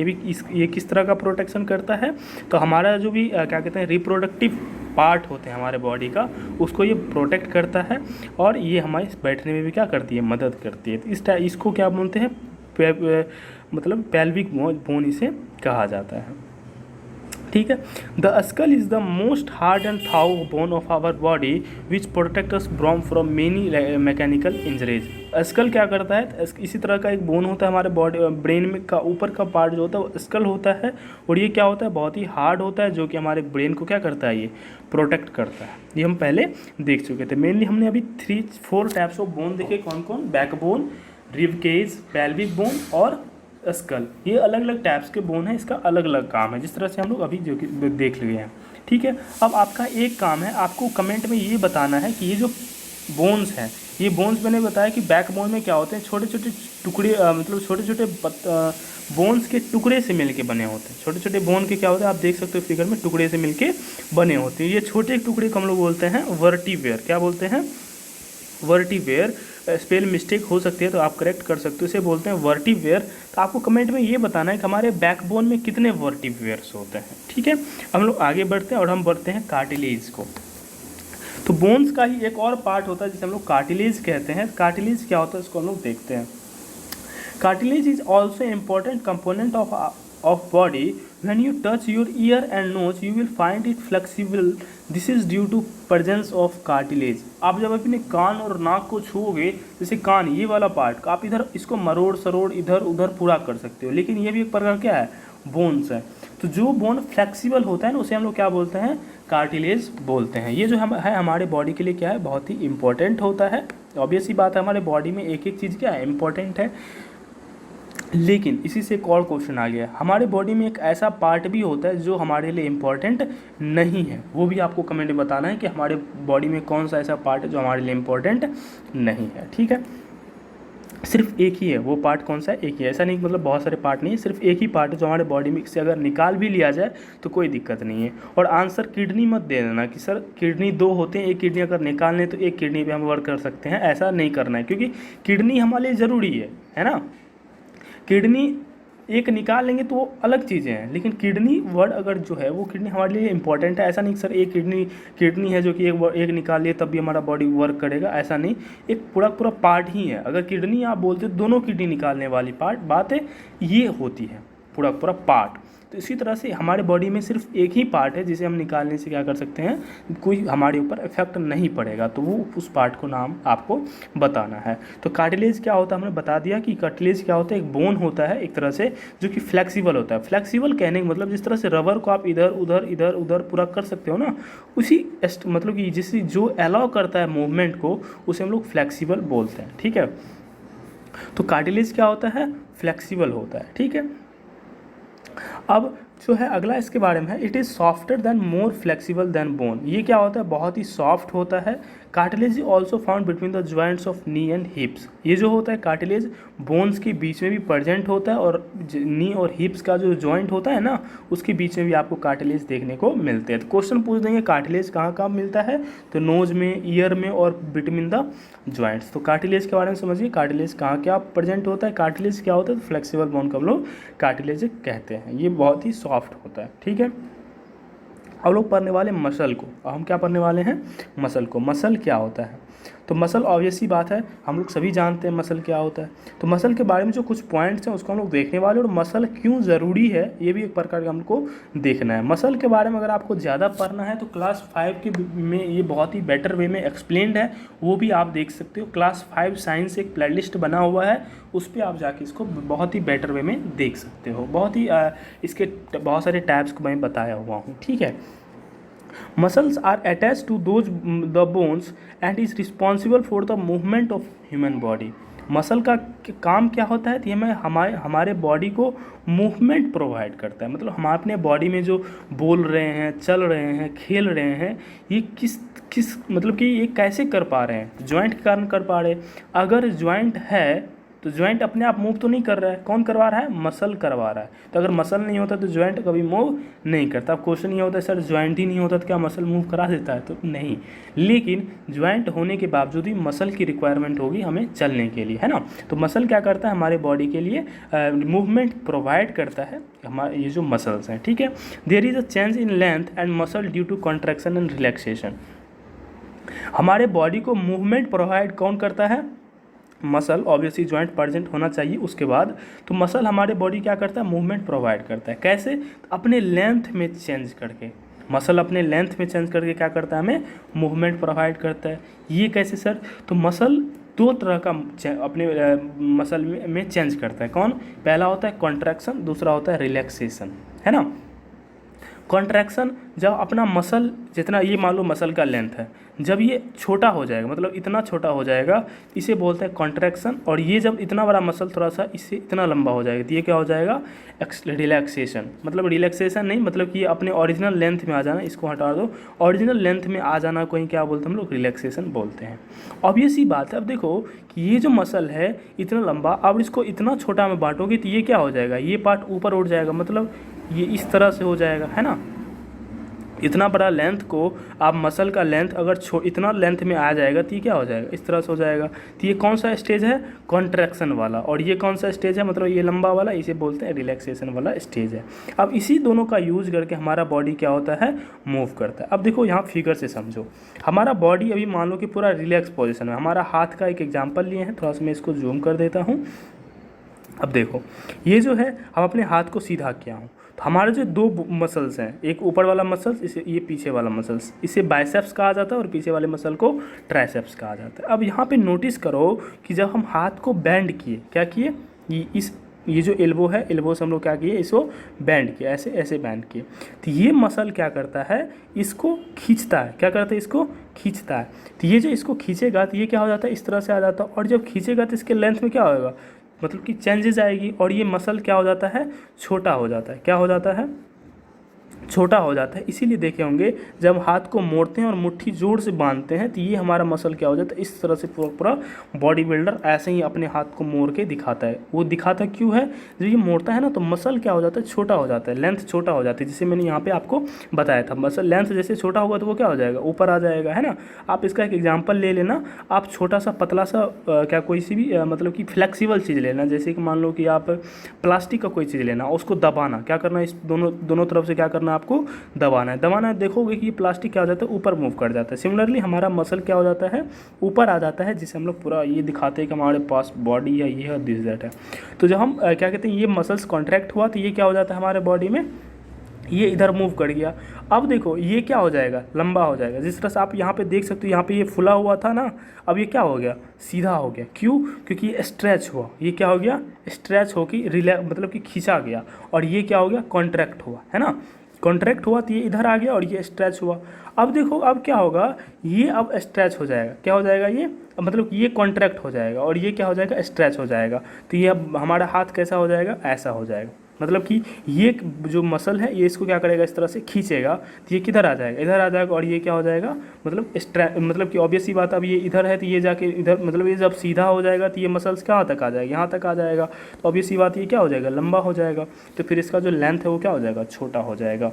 ये किस तरह का प्रोटेक्शन करता है, तो हमारा जो भी क्या कहते हैं रिप्रोडक्टिव पार्ट होते हैं हमारे बॉडी का, उसको ये प्रोटेक्ट करता है। और ये हमारे बैठने में भी क्या करती है, मदद करती है। तो इसको क्या बोलते हैं, मतलब pelvic बोन इसे कहा जाता है, ठीक है। The skull is the most hard and tough bone of our body which protect us from many mechanical injuries. Skull क्या करता है, इसी तरह का एक बोन होता है हमारे बॉडी ब्रेन में का ऊपर का पार्ट जो होता है वो स्कल होता है। और ये क्या होता है, बहुत ही हार्ड होता है, जो कि हमारे ब्रेन को क्या करता है, ये प्रोटेक्ट करता है। ये हम पहले देख चुके थे। मेनली हमने अभी 3-4 टाइप्स ऑफ बोन देखे, कौन कौन, back bone, rib cage, pelvic bone और स्कल। ये अलग अलग टाइप्स के बोन है, इसका अलग अलग काम है, जिस तरह से हम लोग अभी जो कि देख लिए हैं, ठीक है। अब आपका एक काम है, आपको कमेंट में ये बताना है कि ये जो बोन्स हैं, ये बोन्स मैंने बताया कि बैक बोन में क्या होते हैं, छोटे छोटे टुकड़े, मतलब छोटे छोटे बोन्स के टुकड़े से मिलके बने होते हैं। छोटे छोटे बोन के क्या होते हैं, आप देख सकते हो फिगर में, टुकड़े से मिलके बने होते हैं। ये छोटे टुकड़े को हम लोग बोलते हैं वर्टिब्रेयर। क्या बोलते हैं, वर्टिब्रेयर। स्पेल मिस्टेक हो सकती है तो आप करेक्ट कर सकते हो, इसे बोलते हैं वर्टिब्रेयर। तो आपको कमेंट में ये बताना है कि हमारे बैकबोन में कितने वर्टिब्रेयर्स होते हैं, ठीक है। हम लोग आगे बढ़ते हैं और हम बढ़ते हैं कार्टिलेज को। तो बोन्स का ही एक और पार्ट होता है जिसे हम लोग कार्टिलेज कहते हैं। कार्टिलेज क्या होता है, इसको हम लोग देखते हैं। Cartilage is also important component of body. When you touch your ear and nose you will find it flexible. This is due to presence of cartilage. आप जब अपने कान और नाक को छूओगे, जैसे कान ये वाला पार्ट आप इधर इसको मरोड़ सरोड़ इधर उधर पूरा कर सकते हो, लेकिन ये भी एक प्रकार क्या है, बोन्स है। तो जो बोन फ्लेक्सिबल होता है ना, उसे हम लोग क्या बोलते हैं, कार्टिलेज बोलते हैं। ये जो है हमारे बॉडी के लिए क्या है, बहुत ही इंपॉर्टेंट होता है। ऑब्वियस ही बात है, हमारे बॉडी में एक एक चीज़ क्या है, इंपॉर्टेंट है। लेकिन इसी से एक और क्वेश्चन आ गया, हमारे बॉडी में एक ऐसा पार्ट भी होता है जो हमारे लिए इम्पोर्टेंट नहीं है। वो भी आपको कमेंट में बताना है कि हमारे बॉडी में कौन सा ऐसा पार्ट है जो हमारे लिए इम्पोर्टेंट नहीं है, ठीक है। सिर्फ एक ही है वो पार्ट, कौन सा है, एक ही है। ऐसा नहीं मतलब बहुत सारे पार्ट नहीं है, सिर्फ एक ही पार्ट है जो हमारे बॉडी में से अगर निकाल भी लिया जाए तो कोई दिक्कत नहीं है। और आंसर किडनी मत दे देना कि सर किडनी 2 होते हैं, एक किडनी अगर निकाल लें तो एक किडनी पे हम वर्क कर सकते हैं, ऐसा नहीं करना है, क्योंकि किडनी हमारे लिए ज़रूरी है ना। किडनी एक निकाल लेंगे तो वो अलग चीज़ें हैं, लेकिन किडनी वर्ड अगर जो है वो किडनी हमारे लिए इंपॉर्टेंट है। ऐसा नहीं सर एक किडनी है जो कि एक निकाल लिए तब भी हमारा बॉडी वर्क करेगा, ऐसा नहीं। एक पूरा पूरा पार्ट ही है। अगर किडनी आप बोलते दोनों किडनी निकालने वाली बात है, ये होती है पूरा पूरा पार्ट। तो इसी तरह से हमारे बॉडी में सिर्फ एक ही पार्ट है जिसे हम निकालने से क्या कर सकते हैं, कोई हमारे ऊपर इफेक्ट नहीं पड़ेगा, तो वो उस पार्ट को नाम आपको बताना है। तो कार्टिलेज क्या होता है, हमने बता दिया कि कार्टिलेज क्या होता है, एक बोन होता है एक तरह से जो कि फ्लेक्सिबल होता है। फ्लेक्सिबल कहने का मतलब जिस तरह से रबर को आप इधर उधर पूरा कर सकते हो ना, उसी मतलब कि जिससे जो अलाउ करता है मूवमेंट को, उसे हम लोग फ्लेक्सिबल बोलते हैं, ठीक है। तो कार्टिलेज क्या होता है, फ्लेक्सिबल होता है, ठीक है। अब जो है अगला इसके बारे में है, it is softer than more flexible than bone. ये क्या होता है, बहुत ही सॉफ्ट होता है। Cartilage is also found between the joints of knee and hips. ये जो होता है कार्टिलेज बोन्स के बीच में भी प्रेजेंट होता है, और नी और हिप्स का जो जॉइंट होता है ना, उसके बीच में भी आपको कार्टिलेज देखने को मिलते हैं। तो क्वेश्चन पूछ देंगे कार्टिलेज कहाँ कहाँ मिलता है, तो नोज में, ईयर में और बिटवीन द जॉइंट्स। तो कार्टिलेज के बारे में समझिए, कार्टिलेज कहाँ क्या प्रेजेंट होता है। कार्टिलेज क्या होता है, तो फ्लेक्सिबल बोन को हम लोग कार्टिलेज कहते हैं। ये बहुत ही सॉफ्ट होता है, ठीक है। अब लोग पढ़ने वाले मसल को, हम क्या पढ़ने वाले हैं, मसल को। मसल क्या होता है, तो मसल ऑब्वियस सी बात है, हम लोग सभी जानते हैं मसल क्या होता है। तो मसल के बारे में जो कुछ पॉइंट्स हैं उसको हम लोग देखने वाले, और मसल क्यों ज़रूरी है ये भी एक प्रकार का हमको देखना है। मसल के बारे में अगर आपको ज़्यादा पढ़ना है तो क्लास 5 के में ये बहुत ही बेटर वे में एक्सप्लेन्ड है, वो भी आप देख सकते हो। क्लास 5 साइंस एक प्लेलिस्ट बना हुआ है, उस पर आप जाके इसको बहुत ही बेटर वे में देख सकते हो। बहुत ही इसके बहुत सारे टैब्स को मैं बताया हुआ हूँ, ठीक है। Muscles are attached to those the bones and is responsible for the movement of human body. Muscle का काम क्या होता है, तो ये हमारे बॉडी को मूवमेंट प्रोवाइड करता है। मतलब हम अपने बॉडी में जो बोल रहे हैं, चल रहे हैं, खेल रहे हैं, ये किस मतलब कि ये कैसे कर पा रहे हैं, जॉइंट के कारण कर पा रहे हैं। अगर जॉइंट है तो जॉइंट अपने आप मूव तो नहीं कर रहा है, कौन करवा रहा है, मसल करवा रहा है। तो अगर मसल नहीं होता तो जॉइंट कभी मूव नहीं करता। अब क्वेश्चन ये होता है, सर जॉइंट ही नहीं होता तो क्या मसल मूव करा देता है, तो नहीं। लेकिन जॉइंट होने के बावजूद भी मसल की रिक्वायरमेंट होगी हमें चलने के लिए, है ना। तो मसल क्या करता है, हमारे बॉडी के लिए मूवमेंट प्रोवाइड करता है, हमारे ये जो मसल्स हैं, ठीक है। There is a change in length and muscle due to contraction and relaxation. हमारे बॉडी को मूवमेंट प्रोवाइड कौन करता है, मसल। ऑब्वियसली जॉइंट प्रेजेंट होना चाहिए उसके बाद। तो मसल हमारे बॉडी क्या करता है, मूवमेंट प्रोवाइड करता है। कैसे, तो अपने लेंथ में चेंज करके। मसल अपने लेंथ में चेंज करके क्या करता है, हमें मूवमेंट प्रोवाइड करता है। ये कैसे सर, तो मसल दो तरह का अपने मसल में चेंज करता है। कौन, पहला होता है कॉन्ट्रैक्शन, दूसरा होता है रिलैक्सेशन, है ना। कॉन्ट्रैक्शन, जब अपना मसल जितना, ये मान लो मसल का लेंथ है, जब ये छोटा हो जाएगा, मतलब इतना छोटा हो जाएगा, इसे बोलते हैं कॉन्ट्रैक्शन। और ये जब इतना बड़ा मसल थोड़ा सा इससे इतना लंबा हो जाएगा तो ये क्या हो जाएगा, रिलैक्सेशन। मतलब रिलैक्सेशन नहीं, मतलब कि ये अपने ओरिजिनल लेंथ में आ जाना, इसको हटा दो, ओरिजिनल लेंथ में आ जाना को ही क्या बोलते हैं हम लोग, रिलैक्सेशन बोलते हैं। ऑब्वियस ही बात है। अब देखो कि ये जो मसल है इतना लंबा, अब इसको इतना छोटा में बांटोगे तो ये क्या हो जाएगा, ये पार्ट ऊपर उठ जाएगा, मतलब ये इस तरह से हो जाएगा, है ना। इतना बड़ा लेंथ को आप मसल का लेंथ अगर इतना लेंथ में आ जाएगा तो ये क्या हो जाएगा, इस तरह से हो जाएगा। तो ये कौन सा स्टेज है, कॉन्ट्रैक्शन वाला। और ये कौन सा स्टेज है, मतलब ये लंबा वाला, इसे बोलते हैं रिलैक्सेशन वाला स्टेज है। अब इसी दोनों का यूज करके हमारा बॉडी क्या होता है, मूव करता है। अब देखो यहाँ फिगर से समझो, हमारा बॉडी अभी मान लो कि पूरा रिलैक्स पोजिशन है। हमारा हाथ का एक एग्जाम्पल लिए हैं, थोड़ा सा मैं इसको जूम कर देता हूँ। अब देखो ये जो है, हम अपने हाथ को सीधा किया हूँ, तो हमारे जो दो मसल्स हैं, एक ऊपर वाला मसल्स, इसे ये पीछे वाला मसल्स, इसे बाइसेप्स कहा जाता है, और पीछे वाले मसल को ट्राइसेप्स कहा जाता है। अब यहाँ पे नोटिस करो कि जब हम हाथ को बेंड किए, क्या किए, ये जो एल्बो है, एल्बो से हम लोग क्या किए, इसको बेंड किया, ऐसे ऐसे बेंड किए। तो ये मसल क्या करता है, इसको खींचता है। क्या करता है, इसको खींचता है। तो ये जो इसको खींचेगा तो ये क्या हो जाता है, इस तरह से आ जाता है। और जब खींचेगा तो इसके लेंथ में क्या होगा, मतलब कि चेंजेस आएगी, और ये मसल क्या हो जाता है, छोटा हो जाता है। क्या हो जाता है, छोटा हो जाता है। इसीलिए देखे होंगे जब हाथ को मोड़ते हैं और मुट्ठी जोर से बांधते हैं तो ये हमारा मसल क्या हो जाता है, इस तरह से पूरा बॉडी बिल्डर ऐसे ही अपने हाथ को मोड़ के दिखाता है। वो दिखाता क्यों है, जब ये मोड़ता है ना तो मसल क्या हो जाता है, छोटा हो जाता है, लेंथ छोटा हो जाती है। जैसे मैंने यहाँ पे आपको बताया था, मसल लेंथ जैसे छोटा होगा तो वो क्या हो जाएगा, ऊपर आ जाएगा, है ना। आप इसका एक एग्जाम्पल ले लेना, आप छोटा सा पतला सा क्या कोई सी भी मतलब कि फ्लेक्सिबल चीज़ लेना, जैसे कि मान लो कि आप प्लास्टिक का कोई चीज़ लेना, उसको दबाना, क्या करना, इस दोनों तरफ से क्या करना, आपको दबाना है। देखोगे कि ये प्लास्टिक क्या हो जाता है, ऊपर मूव कर जाता है। सिमिलरली हमारा मसल क्या हो जाता है, ऊपर आ जाता है, जिसे हम लोग पूरा ये दिखाते हैं कि हमारे पास बॉडी है, ये है, दिस दैट है। तो जब हम क्या कहते हैं, ये मसल्स कॉन्ट्रैक्ट हुआ तो ये क्या हो जाता है हमारे बॉडी में, ये इधर मूव कर गया। अब देखो ये क्या हो जाएगा, लंबा हो जाएगा। जिस तरह से आप यहाँ पे देख सकते हो, यहाँ पे ये फुला हुआ था ना, अब ये क्या हो गया, सीधा हो गया। क्यों, क्योंकि ये स्ट्रेच हुआ, ये क्या हो गया, स्ट्रेच हो के मतलब कि खींचा गया, और ये क्या हो गया, कॉन्ट्रैक्ट हुआ, है ना। कॉन्ट्रैक्ट हुआ तो ये इधर आ गया और ये स्ट्रेच हुआ। अब देखो अब क्या होगा, ये अब स्ट्रेच हो जाएगा, क्या हो जाएगा, ये मतलब ये कॉन्ट्रैक्ट हो जाएगा और ये क्या हो जाएगा, स्ट्रेच हो जाएगा। तो ये अब हमारा हाथ कैसा हो जाएगा, ऐसा हो जाएगा। मतलब कि ये जो मसल है ये इसको क्या करेगा, इस तरह से खींचेगा तो ये किधर आ जाएगा, इधर आ जाएगा, और ये क्या हो जाएगा, मतलब कि ऑब्वियस सी बात, अब ये इधर है तो ये जाके इधर, मतलब ये जब सीधा हो जाएगा तो ये मसल्स कहाँ तक आ जाएगा, यहाँ तक आ जाएगा, तो ऑब्वियस सी बात ये क्या हो जाएगा, लंबा हो जाएगा, तो फिर इसका जो लेंथ है वो क्या हो जाएगा, छोटा हो जाएगा।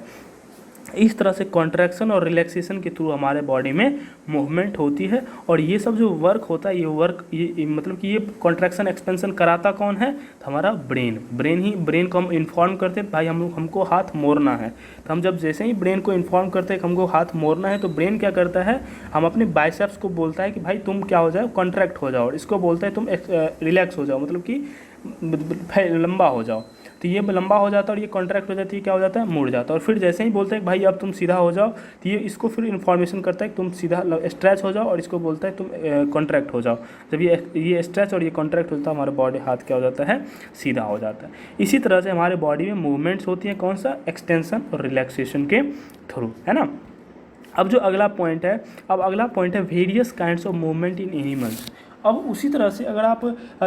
इस तरह से कॉन्ट्रैक्शन और रिलैक्सेशन के थ्रू हमारे बॉडी में मूवमेंट होती है। और ये सब जो वर्क होता है, ये वर्क ये मतलब कि ये कॉन्ट्रैक्शन एक्सपेंशन कराता कौन है, तो हमारा ब्रेन को हम इन्फॉर्म करते हैं भाई हमको हाथ मोड़ना है, तो हम जब जैसे ही ब्रेन को इन्फॉर्म करते हैं कि हमको हाथ मोड़ना है, तो ब्रेन क्या करता है, हम अपने बाइसेप्स को बोलता है कि भाई तुम क्या हो जाओ, कॉन्ट्रैक्ट हो जाओ, और इसको बोलता है तुम रिलैक्स हो जाओ, मतलब कि लंबा हो जाओ, तो ये लंबा हो जाता है और ये कॉन्ट्रैक्ट हो जाती है, क्या हो जाता है, मुड़ जाता है। और फिर जैसे ही बोलते हैं कि भाई अब तुम सीधा हो जाओ, तो ये इसको फिर इन्फॉर्मेशन करता है कि तुम सीधा स्ट्रेच हो जाओ, और इसको बोलता है तुम कॉन्ट्रैक्ट हो जाओ। जब ये स्ट्रेच और ये कॉन्ट्रैक्ट होता है, हमारा बॉडी हाथ क्या हो जाता है, सीधा हो जाता है। इसी तरह से हमारे बॉडी में मूवमेंट्स होती हैं, कौन सा, एक्सटेंशन और रिलैक्सेशन के थ्रू, है ना। अब जो अगला पॉइंट है various kinds of movement in animals. अब उसी तरह से अगर आप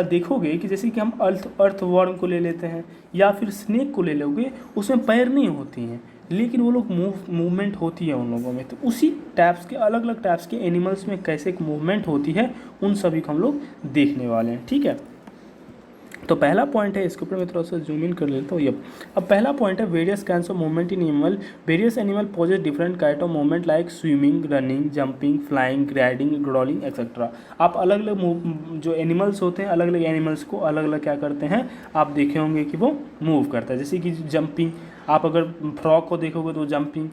देखोगे कि जैसे कि हम अर्थवर्म को ले लेते हैं या फिर स्नेक को ले लोगे, उसमें पैर नहीं होती हैं, लेकिन वो लोग मूवमेंट होती है उन लोगों में। तो उसी टाइप्स के अलग अलग टाइप्स के एनिमल्स में कैसे मूवमेंट होती है, उन सभी को हम लोग देखने वाले हैं, ठीक है। तो पहला पॉइंट है, इसके ऊपर मैं थोड़ा सा जूम इन कर लेता हूँ। अब पहला पॉइंट है various kinds of movement in animal. Various animal possess different kind of movement like swimming, running, jumping, flying, gliding, crawling etcetera. आप अलग अलग जो एनिमल्स होते हैं, अलग अलग एनिमल्स को अलग अलग क्या करते हैं, आप देखे होंगे कि वो मूव करता है। जैसे कि जंपिंग, आप अगर फ्रॉग को देखोगे तो जंपिंग,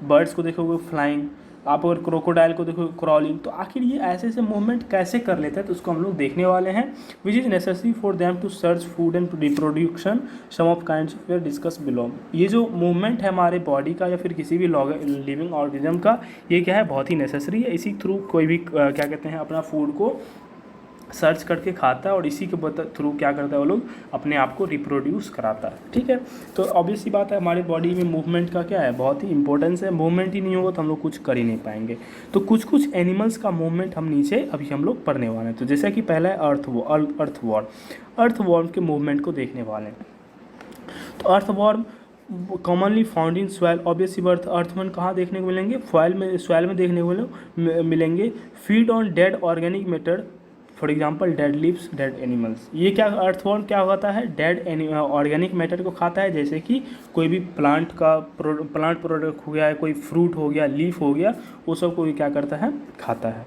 बर्ड्स को देखोगे फ्लाइंग, आप अगर क्रोकोडाइल को देखो क्रॉलिंग। तो आखिर ये ऐसे ऐसे मूवमेंट कैसे कर लेते हैं, तो उसको हम लोग देखने वाले हैं। Which is necessary for them to search food and reproduction, some of kinds of discuss below. ये जो मूवमेंट है हमारे बॉडी का या फिर किसी भी लिविंग ऑर्गेनिज्म का, ये क्या है, बहुत ही नेसेसरी है। इसी थ्रू कोई भी क्या कहते हैं, अपना फूड को सर्च करके खाता है, और इसी के थ्रू क्या करता है, वो लोग अपने आप को रिप्रोड्यूस कराता है, ठीक है। तो ऑब्वियस सी बात है, हमारी बॉडी में मूवमेंट का क्या है, बहुत ही इंपॉर्टेंस है। मूवमेंट ही नहीं होगा तो हम लोग कुछ कर ही नहीं पाएंगे। तो कुछ कुछ एनिमल्स का मूवमेंट हम नीचे अभी हम लोग पढ़ने वाले हैं। तो जैसे कि पहला है अर्थवॉर्म के मूवमेंट को देखने वाले हैं। तो earthworm commonly found in soil. Obvious सी बात, अर्थवॉर्म कहाँ देखने को मिलेंगे, सॉइल में देखने को मिलेंगे। Feed on dead organic matter, for example dead leaves, dead animals. ये क्या अर्थवॉर्म क्या होता है, डेड ऑर्गेनिक मैटर को खाता है। जैसे कि कोई भी प्लांट प्रोडक्ट हो गया है, कोई फ्रूट हो गया, लीफ हो गया, वो सब को क्या करता है, खाता है।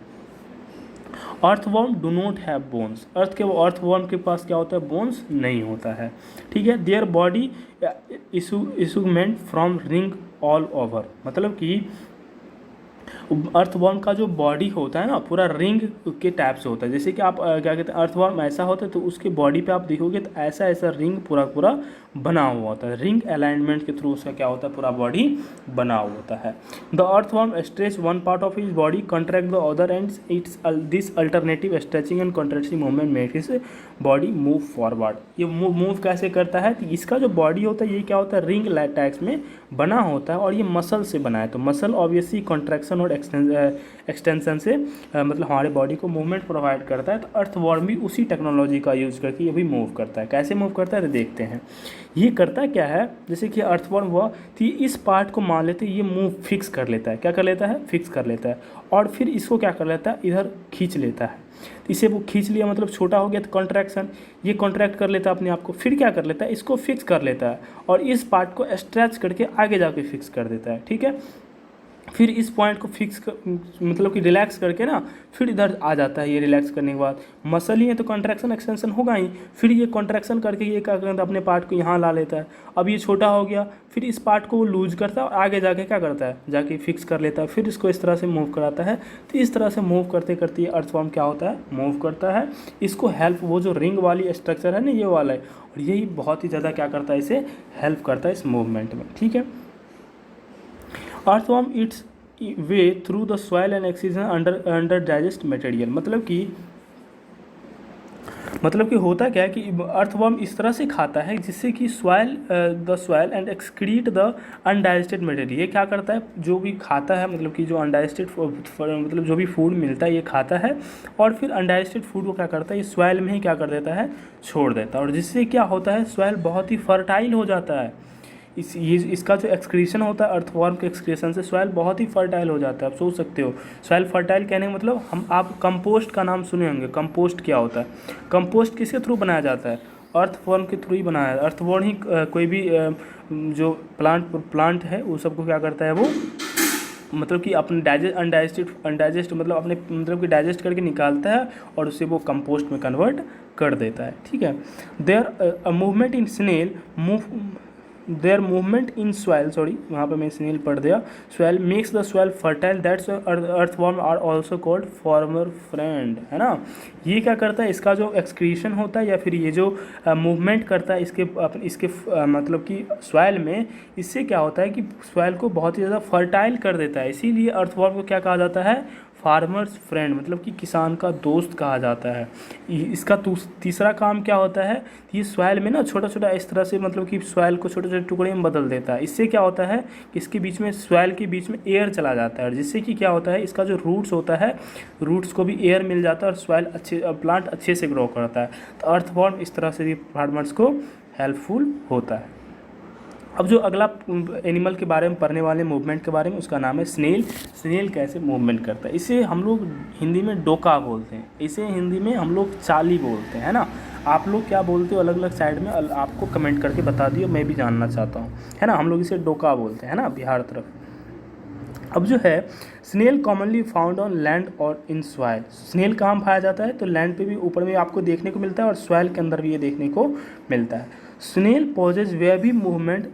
Earthworm do not have bones. Earthworm के पास क्या होता है, बोन्स नहीं होता है, ठीक है। Their body is segment from ring all over, मतलब कि अर्थवॉर्म का जो बॉडी होता है ना, पूरा रिंग के टाइप से होता है। जैसे कि आप क्या कहते हैं, अर्थवॉर्म ऐसा होता है तो उसके बॉडी पे आप देखोगे तो ऐसा ऐसा रिंग पूरा बना हुआ होता है। रिंग अलाइनमेंट के थ्रू उसका क्या होता है, पूरा बॉडी बना हुआ होता है। The earthworm stretch one part of his body, contract the other ends. It's this alternative stretching and contracting movement make his body move forward. ये मूव कैसे करता है, तो इसका जो बॉडी होता है ये क्या होता है, रिंग टाइप्स में बना होता है, और ये मसल से बना है। तो मसल ऑब्वियसली कॉन्ट्रैक्शन और एक्सटेंशन से मतलब हमारे बॉडी को मूवमेंट प्रोवाइड करता है। तो अर्थवॉर्म भी उसी टेक्नोलॉजी का यूज़ करके ये भी मूव करता है। कैसे मूव करता है तो देखते हैं। ये करता क्या है, जैसे कि अर्थवॉर्म हुआ तो ये इस पार्ट को मान लेते हैं, ये मूव फिक्स कर लेता है। क्या कर लेता है, फिक्स कर लेता है, और फिर इसको क्या कर लेता है, इधर खींच लेता है। तो इसे वो खींच लिया, मतलब छोटा हो गया तो कॉन्ट्रैक्शन, ये कॉन्ट्रैक्ट कर लेता है अपने आप को। फिर क्या कर लेता है, इसको फिक्स कर लेता है, और इस पार्ट को स्ट्रेच करके आगे जाके फिक्स कर देता है, ठीक है। फिर इस पॉइंट को मतलब कि रिलैक्स करके ना, फिर इधर आ जाता है। ये रिलैक्स करने के बाद मसल ही है तो कॉन्ट्रैक्शन एक्सटेंशन होगा ही। फिर ये कॉन्ट्रैक्शन करके ये क्या करता है, अपने पार्ट को यहाँ ला लेता है। अब ये छोटा हो गया, फिर इस पार्ट को वो लूज करता है और आगे जाके क्या करता है, जाके फिक्स कर लेता है। फिर इसको इस तरह से मूव कराता है। तो इस तरह से मूव करते करते ये अर्थवॉर्म क्या होता है, मूव करता है। इसको हेल्प, वो जो रिंग वाली स्ट्रक्चर है ना, ये वाला है, और यही बहुत ही ज़्यादा क्या करता है, इसे हेल्प करता है इस मूवमेंट में, ठीक है। Earthworm it's way through the soil and oxygen under digest material, मतलब मतलब कि होता क्या है कि अर्थवर्म इस तरह से खाता है जिससे कि soil and excrete the undigested material. ये क्या करता है, जो भी खाता है मतलब कि जो अनडाइजेस्टेड मतलब जो भी फूड मिलता है ये खाता है और फिर अनडाइजेस्टेड फूड को क्या करता है, ये सॉइल में ही क्या कर देता है, छोड़ देता है। और जिससे क्या होता है, सॉइल बहुत ही फर्टाइल हो जाता है। इसका जो एक्सक्रीशन होता है अर्थवर्म के एक्सक्रीशन से सॉइल बहुत ही फर्टाइल हो जाता है। आप सोच सकते हो सॉइल फर्टाइल कहने का मतलब आप कंपोस्ट का नाम सुने होंगे। कंपोस्ट क्या होता है, कंपोस्ट किसके थ्रू बनाया जाता है, अर्थवर्म के थ्रू ही बनाया जाता है। अर्थवर्म ही कोई भी जो प्लांट है वो सबको क्या करता है, वो मतलब कि अपने अनडाइजेस्ट मतलब अपने मतलब कि डाइजेस्ट करके निकालता है और उसे वो कंपोस्ट में कन्वर्ट कर देता है। ठीक है, their movement in snail their movement in soil, sorry वहाँ पे मैं स्नेल पढ़ दिया, soil makes the soil fertile, that's earthworm are also called farmer friend, है ना। ये क्या करता है, इसका जो एक्सक्रीशन होता है या फिर ये जो मूवमेंट करता है इसके मतलब कि सॉइल में, इससे क्या होता है कि सॉइल को बहुत ही ज़्यादा फर्टाइल कर देता है। इसीलिए अर्थवर्म को क्या कहा जाता है, फार्मर्स फ्रेंड, मतलब कि किसान का दोस्त कहा जाता है। इसका तीसरा काम क्या होता है, ये सॉइल में ना छोटा छोटा इस तरह से मतलब कि सॉइल को छोटे छोटे टुकड़े में बदल देता है। इससे क्या होता है कि इसके बीच में सॉइल के बीच में एयर चला जाता है, और जिससे कि क्या होता है, इसका जो रूट्स होता है, रूट्स को भी एयर मिल जाता है और सॉइल प्लांट अच्छे से ग्रो करता है। तो अर्थवर्म इस तरह से भी फार्मर्स को हेल्पफुल होता है। अब जो अगला एनिमल के बारे में पढ़ने वाले मूवमेंट के बारे में, उसका नाम है स्नेल। स्नेल कैसे मूवमेंट करता है, इसे हम लोग हिंदी में डोका बोलते हैं, इसे हिंदी में हम लोग चाली बोलते हैं, है ना। आप लोग क्या बोलते हो अलग अलग साइड में, आपको कमेंट करके बता दियो, मैं भी जानना चाहता हूँ, है ना। हम लोग इसे डोका बोलते हैं, है ना, बिहार तरफ। अब जो है snail commonly found on land और इन सॉइल। स्नेल कहाँ पाया जाता है, तो लैंड पे भी ऊपर में आपको देखने को मिलता है और सॉइल के अंदर भी ये देखने को मिलता है। Snail possess wavy movement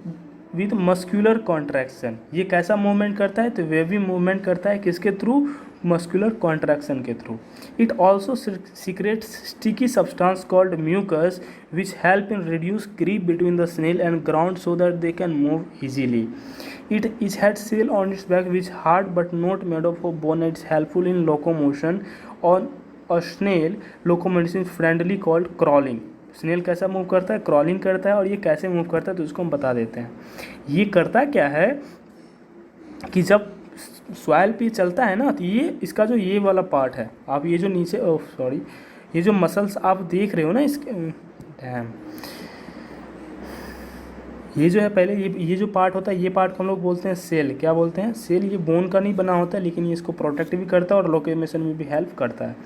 with muscular contraction. ये कैसा मूवमेंट करता है, तो वेवी मूवमेंट करता है किसके थ्रू, मस्कुलर कॉन्ट्रैक्शन के through. It also secretes sticky substance called mucus which help in reduce creep between the snail and ground so that they can move easily. It had shell on its back which hard but not made of bone. It's helpful in locomotion. On a snail locomotion friendly called crawling. Snail कैसा move करता है, crawling करता है। और ये कैसे move करता है तो इसको हम बता देते हैं। ये करता क्या है कि जब सॉइल पे चलता है ना, तो ये इसका जो ये वाला पार्ट है, आप ये जो नीचे सॉरी ये जो मसल्स आप देख रहे हो ना इसके, डैम, ये जो है पहले ये जो पार्ट होता है, ये पार्ट को हम लोग बोलते हैं सेल। क्या बोलते हैं, सेल। ये बोन का नहीं बना होता है, लेकिन ये इसको प्रोटेक्ट भी करता है और लोकोमोशन में भी हेल्प करता है।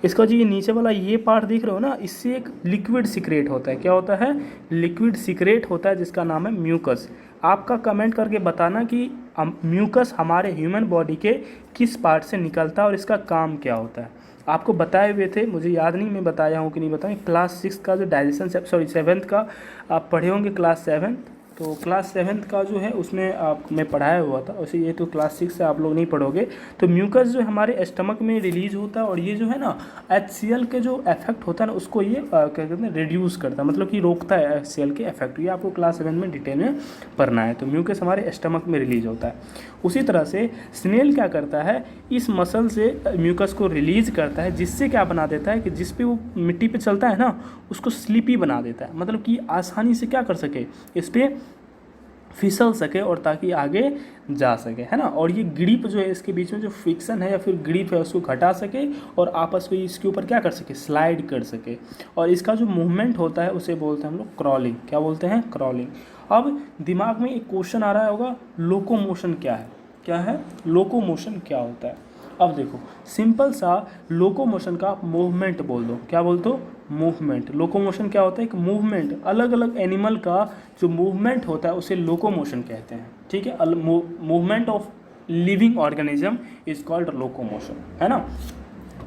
इसका जो ये नीचे वाला ये पार्ट देख रहे हो ना, इससे एक लिक्विड सीक्रेट होता है। क्या होता है, लिक्विड सीक्रेट होता है जिसका नाम है म्यूकस। आपका कमेंट करके बताना कि म्यूकस हमारे ह्यूमन बॉडी के किस पार्ट से निकलता है और इसका काम क्या होता है। आपको बताए हुए थे, मुझे याद नहीं मैं बताया हूँ कि नहीं बताया। क्लास 6 का जो डाइजेशन, सॉरी 7th का आप पढ़े होंगे, क्लास 7, तो क्लास 7th का जो है उसमें मैं पढ़ाया हुआ था। वैसे ये तो क्लास 6 से आप लोग नहीं पढ़ोगे। तो म्यूकस जो हमारे स्टमक में रिलीज होता है और ये जो है ना HCl के जो इफेक्ट होता है ना, उसको ये क्या कहते हैं, रिड्यूस करता है, मतलब कि रोकता है HCl के इफेक्ट। ये आपको क्लास 7 में डिटेल में पढ़ना है। तो म्यूकस हमारे स्टमक में रिलीज होता है। उसी तरह से स्नेल क्या करता है, इस मसल से म्यूकस को रिलीज करता है, जिससे क्या बना देता है कि जिस पे वो मिट्टी पे चलता है ना, उसको स्लिपी बना देता है। मतलब कि आसानी से क्या कर सके, इस पर फिसल सके और ताकि आगे जा सके, है ना। और ये ग्रिप जो है, इसके बीच में जो फ्रिक्शन है या फिर ग्रिप है, उसको घटा सके और आपस में इसके ऊपर क्या कर सके, स्लाइड कर सके। और इसका जो मूवमेंट होता है उसे बोलते हैं हम लोग क्रॉलिंग। क्या बोलते हैं, क्रॉलिंग। अब दिमाग में एक क्वेश्चन आ रहा होगा, लोकोमोशन क्या है, क्या है लोकोमोशन, क्या होता है। अब देखो सिंपल सा लोकोमोशन का मूवमेंट बोल दो। क्या बोल दो, मूवमेंट। लोकोमोशन क्या होता है, एक मूवमेंट, अलग अलग एनिमल का जो मूवमेंट होता है उसे लोकोमोशन कहते हैं। ठीक है, movement of living organism is called locomotion, है ना।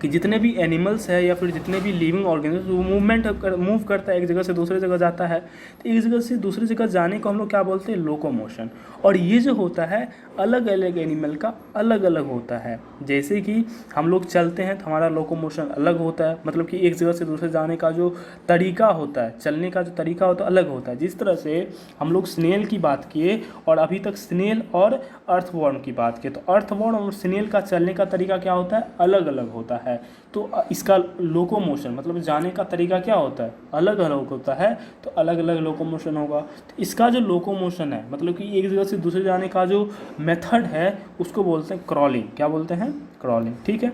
कि जितने भी एनिमल्स है या फिर जितने भी लिविंग ऑर्गेनिज्म वो मूव करता है, एक जगह से दूसरी जगह जाता है, तो एक जगह से दूसरी जगह जाने को हम लोग क्या बोलते हैं, लोकोमोशन। और ये जो होता है अलग अलग एनिमल का अलग अलग होता है। जैसे कि हम लोग चलते हैं तो हमारा लोकोमोशन अलग होता है, मतलब कि एक जगह से दूसरे जाने का जो तरीका होता है, चलने का जो तरीका होता है अलग होता है। जिस तरह से हम लोग स्नेल की बात किए और अभी तक स्नेल और अर्थवर्म की बात किए, तो अर्थवर्म और स्नेल का चलने का तरीका क्या होता है, अलग अलग होता है। है तो इसका लोकोमोशन मतलब जाने का तरीका क्या होता है, अलग अलग होता है, तो अलग अलग लोकोमोशन होगा। तो इसका जो लोकोमोशन है मतलब कि एक जगह से दूसरे जाने का जो मेथड है उसको बोलते हैं क्रॉलिंग। क्या बोलते हैं? क्रॉलिंग। ठीक है।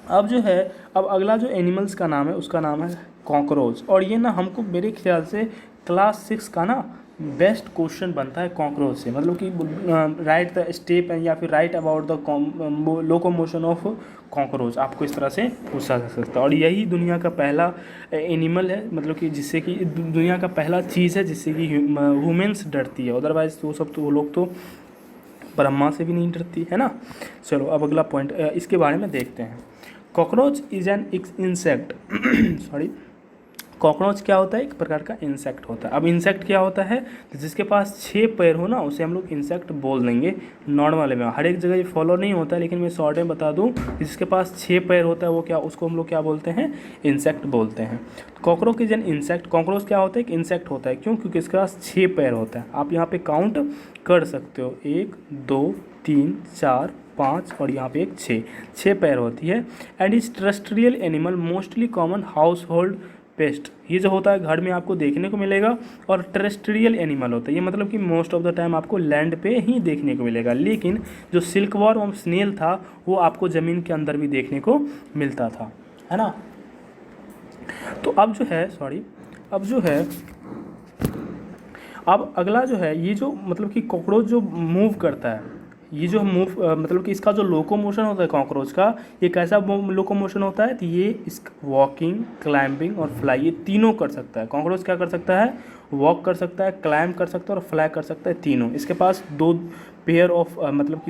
अब जो है, अब अगला जो एनिमल्स का नाम है उसका नाम है कॉकरोच। और ये ना हमको मेरे ख्याल से क्लास 6 का ना बेस्ट क्वेश्चन बनता है कॉकरोच से, मतलब कि राइट द स्टेप एंड या फिर right about the locomotion of cockroach, आपको इस तरह से पूछा जा सकता है। और यही दुनिया का पहला एनिमल है, मतलब कि जिससे कि दुनिया का पहला चीज़ है जिससे कि ह्यूमन्स डरती है, अदरवाइज तो सब तो वो लोग तो ब्रह्मा से भी नहीं डरती है ना। चलो अब अगला पॉइंट इसके बारे में देखते हैं। Cockroach is an insect sorry, cockroach क्या होता है? एक प्रकार का इंसेक्ट होता है। अब इंसेक्ट क्या होता है? तो जिसके पास 6 पैर हो ना उसे हम लोग इंसेक्ट बोल देंगे नॉर्मल में। हर एक जगह ये फॉलो नहीं होता है, लेकिन मैं शॉर्ट में बता दूं, जिसके पास 6 पैर होता है वो क्या, उसको हम लोग क्या बोलते हैं? इंसेक्ट बोलते हैं। Cockroach is an insect. Cockroach क्या होता है? एक इंसेक्ट होता है। क्यों? क्योंकि इसके पास 6 पैर होता है। आप यहाँ पे काउंट कर सकते हो, 1 2 3 4 5 और यहाँ पे एक 6 पैर होती है। And is terrestrial animal mostly common house hold paste. ये जो होता है घर में आपको देखने को मिलेगा, और टेरेस्ट्रियल एनिमल होता है, ये मतलब कि मोस्ट ऑफ द टाइम आपको लैंड पे ही देखने को मिलेगा। लेकिन जो सिल्कवॉर्म और स्नेल था वो आपको ज़मीन के अंदर भी देखने को मिलता था, है ना। तो अब जो है अब अगला जो है, ये जो मतलब कि कॉकरोच जो मूव करता है, ये जो मतलब कि इसका जो लोकोमोशन होता है कॉकरोच का, ये कैसा लोकोमोशन होता है? तो ये इस वॉकिंग, क्लाइंबिंग और फ्लाई, ये तीनों कर सकता है। कॉकरोच क्या कर सकता है? वॉक कर सकता है, क्लाइंब कर सकता है और फ्लाई कर सकता है, तीनों। इसके पास दो पेयर ऑफ मतलब